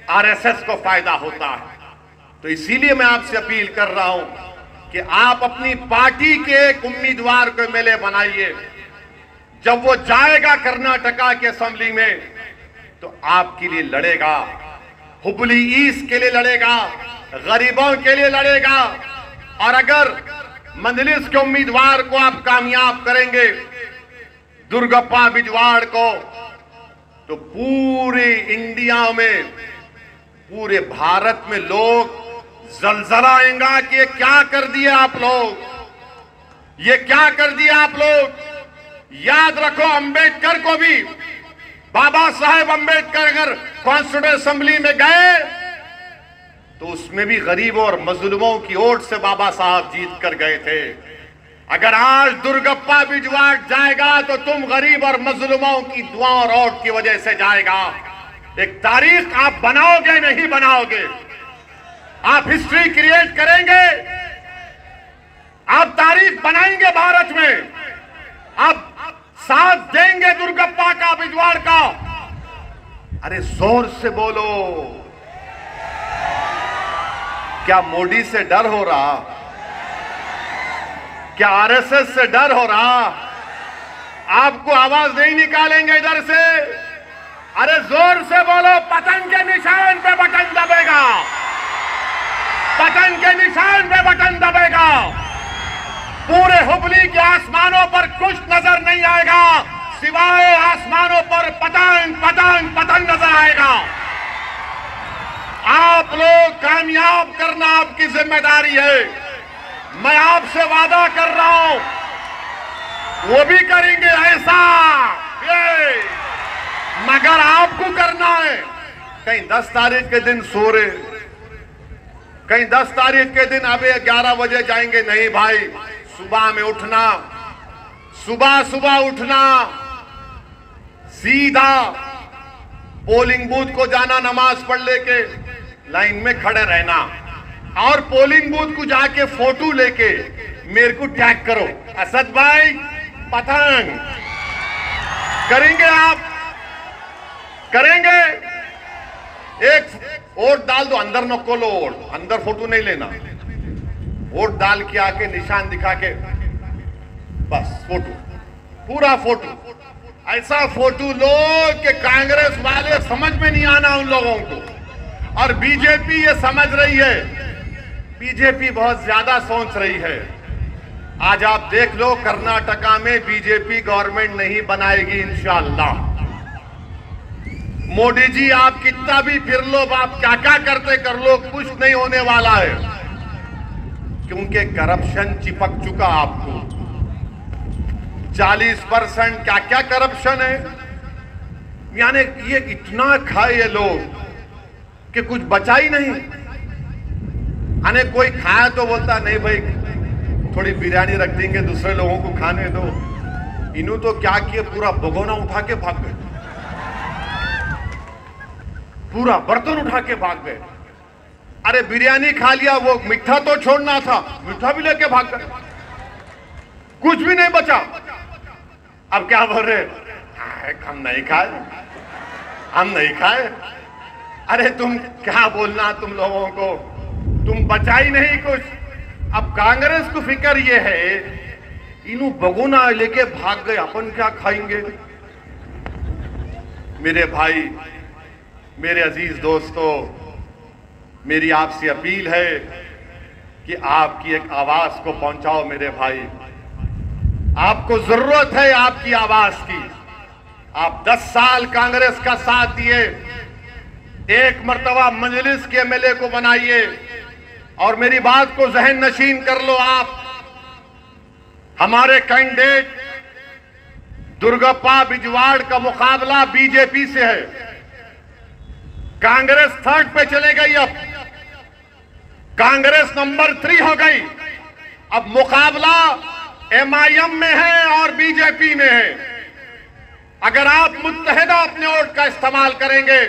आरएसएस को फायदा होता है। तो इसीलिए मैं आपसे अपील कर रहा हूं कि आप अपनी पार्टी के एक उम्मीदवार को एमएलए बनाइए। जब वो जाएगा कर्नाटका के असेंबली में तो आपके लिए लड़ेगा, हुबली ईस्ट के लिए लड़ेगा, गरीबों के लिए लड़ेगा। और अगर मजलिस के उम्मीदवार को आप कामयाब करेंगे, दुर्गप्पा बिजवाड़ को, तो पूरे इंडिया में, पूरे भारत में लोग जलजला आएगा कि ये क्या कर दिया आप लोग, ये क्या कर दिया आप लोग। याद रखो, अंबेडकर को भी, बाबा साहेब अंबेडकर अगर कॉन्स्टिट्यूएंट असेंबली में गए तो उसमें भी गरीबों और मजलूमों की ओर से बाबा साहब जीत कर गए थे। अगर आज दुर्गप्पा बिजवाड़ जाएगा तो तुम गरीब और मजलूमों की दुआ और वोट की वजह से जाएगा। एक तारीख आप बनाओगे, नहीं बनाओगे, आप हिस्ट्री क्रिएट करेंगे, आप तारीख बनाएंगे भारत में, आप साथ देंगे दुर्गप्पा का, बिजवाड़ का। अरे जोर से बोलो, क्या मोदी से डर हो रहा? क्या आरएसएस से डर हो रहा? आपको आवाज नहीं निकालेंगे इधर से? अरे जोर से बोलो, पतन के निशान पे बटन दबेगा, पतन के निशान पे बटन दबेगा। पूरे हुबली के आसमानों पर कुछ नजर नहीं आएगा, सिवाय आसमानों पर पतंग पतंग पतंग नजर आएगा। आप लोग कामयाब करना आपकी जिम्मेदारी है। मैं आपसे वादा कर रहा हूं, वो भी करेंगे ऐसा, ये मगर आपको करना है। कहीं 10 तारीख के दिन सो रहे, कहीं 10 तारीख के दिन अभी 11 बजे जाएंगे, नहीं भाई, सुबह में उठना, सुबह सुबह उठना, सीधा पोलिंग बूथ को जाना, नमाज पढ़ लेके लाइन में खड़े रहना, और पोलिंग बूथ को जाके फोटो लेके मेरे को टैग करो, असद भाई पतंग। करेंगे आप? करेंगे? एक वोट डाल दो, अंदर न खोलो वोट, अंदर फोटो नहीं लेना, वोट डाल के आके निशान दिखा के बस फोटो, पूरा फोटो, ऐसा फोटो लो कि कांग्रेस वाले समझ में नहीं आना उन लोगों को। और बीजेपी ये समझ रही है, बीजेपी बहुत ज्यादा सोच रही है। आज आप देख लो, कर्नाटका में बीजेपी गवर्नमेंट नहीं बनाएगी इंशाअल्लाह। मोदी जी आप कितना भी फिर लो, आप क्या क्या करते कर लो, कुछ नहीं होने वाला है, क्योंकि करप्शन चिपक चुका आपको। 40% क्या क्या करप्शन है, यानी ये इतना खाए ये लोग कि कुछ बचा ही नहीं। अने कोई खाया तो बोलता नहीं भाई थोड़ी बिरयानी रख देंगे, दूसरे लोगों को खाने दो। इन्हों तो क्या किए, पूरा भगोना उठा के भाग गए, पूरा बर्तन उठा के भाग गए। अरे बिरयानी खा लिया, वो मीठा तो छोड़ना था, मीठा भी लेके भाग गए, कुछ भी नहीं बचा। अब क्या बोल रहे, हम नहीं खाए, हम नहीं खाए। अरे तुम क्या बोलना, तुम लोगों को तुम बचा ही नहीं कुछ। अब कांग्रेस को फिक्र ये है, इन्हों बगुना लेके भाग गए, अपन क्या खाएंगे। मेरे भाई, मेरे अजीज दोस्तों, मेरी आपसे अपील है कि आपकी एक आवाज को पहुंचाओ। मेरे भाई, आपको जरूरत है आपकी आवाज की। आप 10 साल कांग्रेस का साथ दिए, एक मर्तबा मजलिस के एमएलए को बनाइए और मेरी बात को जहन नशीन कर लो। आप हमारे कैंडिडेट दुर्गप्पा बिजवाड़ का मुकाबला बीजेपी से है। कांग्रेस 3rd पे चले गई, अब कांग्रेस नंबर 3 हो गई। अब मुकाबला एमआईएम में है और बीजेपी में है। अगर आप मुत्तहिदा अपने वोट का इस्तेमाल करेंगे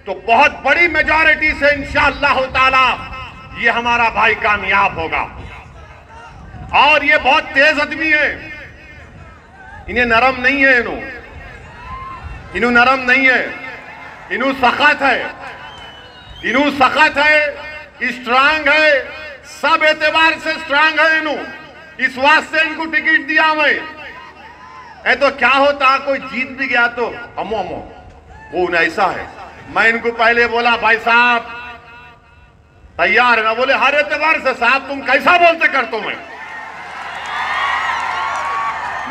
तो बहुत बड़ी मेजॉरिटी से इंशाअल्लाह ताला ये हमारा भाई कामयाब होगा। और ये बहुत तेज आदमी है, इन्हें नरम नहीं है, इन्हू नरम नहीं है, इन्हू सख्त है, इन्हू सख्त है, स्ट्रांग है, सब एतबार से स्ट्रांग है इन्हू। इस वास्ते इनको टिकट दिया मैं। ऐ तो क्या होता, कोई जीत भी गया तो अमो अमो वो ऐसा है। मैं इनको पहले बोला भाई साहब तैयार है ना, बोले हर एतबार से। साहब तुम कैसा बोलते कर तो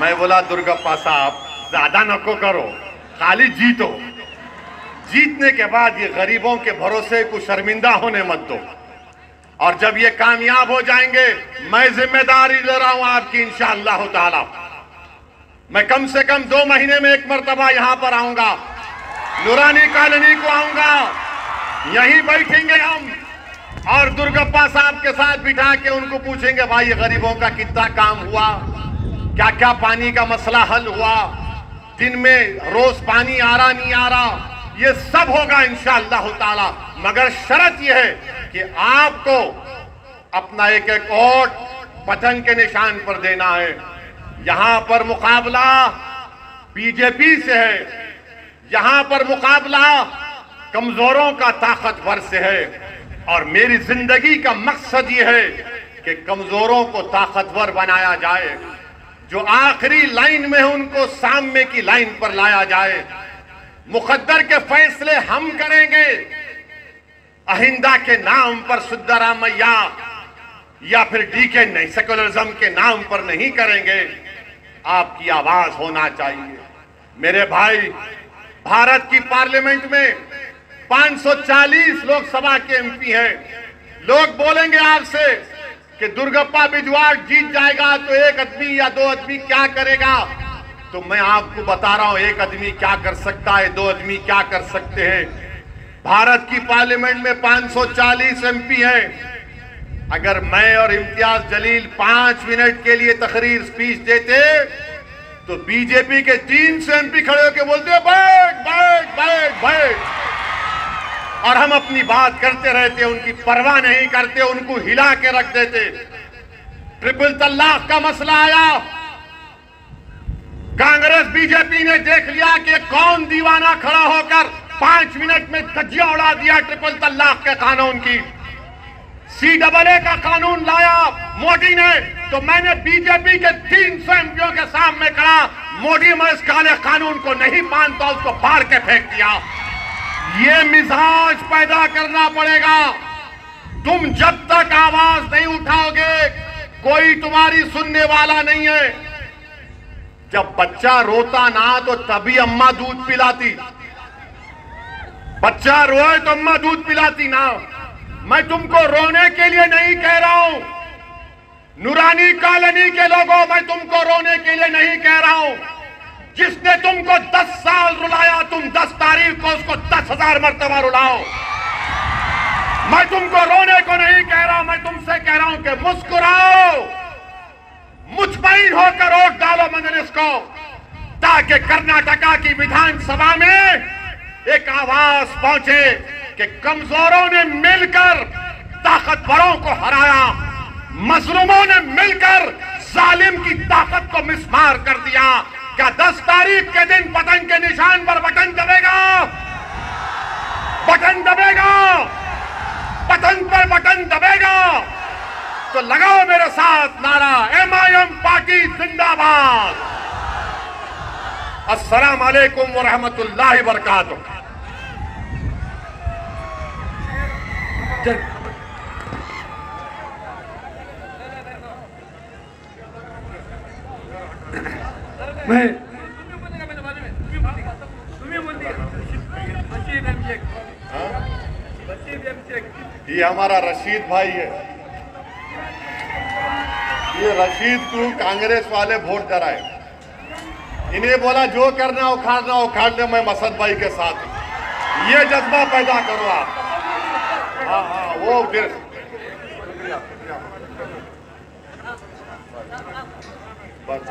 मैं बोला दुर्गप्पा साहब ज्यादा नको करो, खाली जीतो। जीतने के बाद ये गरीबों के भरोसे को शर्मिंदा होने मत दो। और जब ये कामयाब हो जाएंगे मैं जिम्मेदारी ले रहा हूं आपकी इंशाअल्लाह ताला। मैं कम से कम 2 महीने में एक मर्तबा यहां पर आऊंगा, नूरानी कॉलोनी को आऊंगा, यहीं बैठेंगे हम और दुर्गप्पा साहब के साथ बिठा के उनको पूछेंगे भाई ये गरीबों का कितना काम हुआ, क्या क्या पानी का मसला हल हुआ, दिन में रोज पानी आ रहा नहीं आ रहा, ये सब होगा इंशाअल्लाह ताला। मगर शर्त यह है कि आपको अपना एक एक वोट पतंग के निशान पर देना है। यहां पर मुकाबला बीजेपी से है, यहां पर मुकाबला कमजोरों का ताकतवर से है। और मेरी जिंदगी का मकसद यह है कि कमजोरों को ताकतवर बनाया जाए, जो आखिरी लाइन में है उनको सामने की लाइन पर लाया जाए। मुकद्दर के फैसले हम करेंगे, अहिंदा के नाम पर सिद्धरामैया या फिर डीके नहीं सेकुलरिज्म के नाम पर नहीं करेंगे। आपकी आवाज होना चाहिए। मेरे भाई, भारत की पार्लियामेंट में 540 लोकसभा के एमपी हैं। लोग बोलेंगे आपसे कि दुर्गप्पा बिजवाड़ जीत जाएगा तो एक आदमी या 2 आदमी क्या करेगा। तो मैं आपको बता रहा हूं एक आदमी क्या कर सकता है, 2 आदमी क्या कर सकते हैं। भारत की पार्लियामेंट में 540 एमपी हैं। अगर मैं और इम्तियाज जलील 5 मिनट के लिए तकरीर स्पीच देते तो बीजेपी के 300 एमपी खड़े होकर बोलते बैठ बैठ बैठ बैठ, और हम अपनी बात करते रहते, उनकी परवाह नहीं करते, उनको हिला के रख देते। ट्रिपल तलाक का मसला आया, कांग्रेस बीजेपी ने देख लिया कि कौन दीवाना खड़ा होकर 5 मिनट में धज्जियां उड़ा दिया ट्रिपल तलाक के कानून की। CAA का कानून लाया मोदी ने, तो मैंने बीजेपी के 300 एमपियों के सामने कहा मोदी मैं इस काले कानून को नहीं मानता, उसको फाड़ के फेंक दिया। ये मिजाज पैदा करना पड़ेगा। तुम जब तक आवाज नहीं उठाओगे कोई तुम्हारी सुनने वाला नहीं है। जब बच्चा रोता ना तो तभी अम्मा दूध पिलाती, बच्चा रोए तो अम्मा दूध पिलाती ना। मैं तुमको रोने के लिए नहीं कह रहा हूं, नूरानी कॉलोनी के लोगों, मैं तुमको रोने के लिए नहीं कह रहा हूं। जिसने तुमको 10 साल रुलाया, तुम 10 तारीख को उसको 10,000 मर्तबा रुलाओ। मैं तुमको रोने को नहीं कह रहा, मैं तुमसे कह रहा हूं कि मुस्कुराओ, मुतमईन होकर वोट डालो मजलिस को, ताकि कर्नाटका की विधानसभा में एक आवाज पहुंचे कि कमजोरों ने मिलकर ताकतवरों को हराया, मजलूमों ने मिलकर जालिम की ताकत को मिसमार कर दिया। क्या 10 तारीख के दिन पतंग के निशान पर बटन दबेगा? बटन दबेगा, पतंग पर बटन दबेगा। तो लगाओ मेरे साथ नारा MIM पार्टी जिंदाबाद। अस्सलाम वालेकुम व रहमतुल्लाहि व बरकातुहू। ये हमारा रशीद भाई है, ये रशीद को कांग्रेस वाले वोट कराए, इन्हें बोला जो करना उखाड़ना उखाड़ ले, मैं मसद भाई के साथ हूं। ये जज्बा पैदा करो आप। हाँ वो फिर बस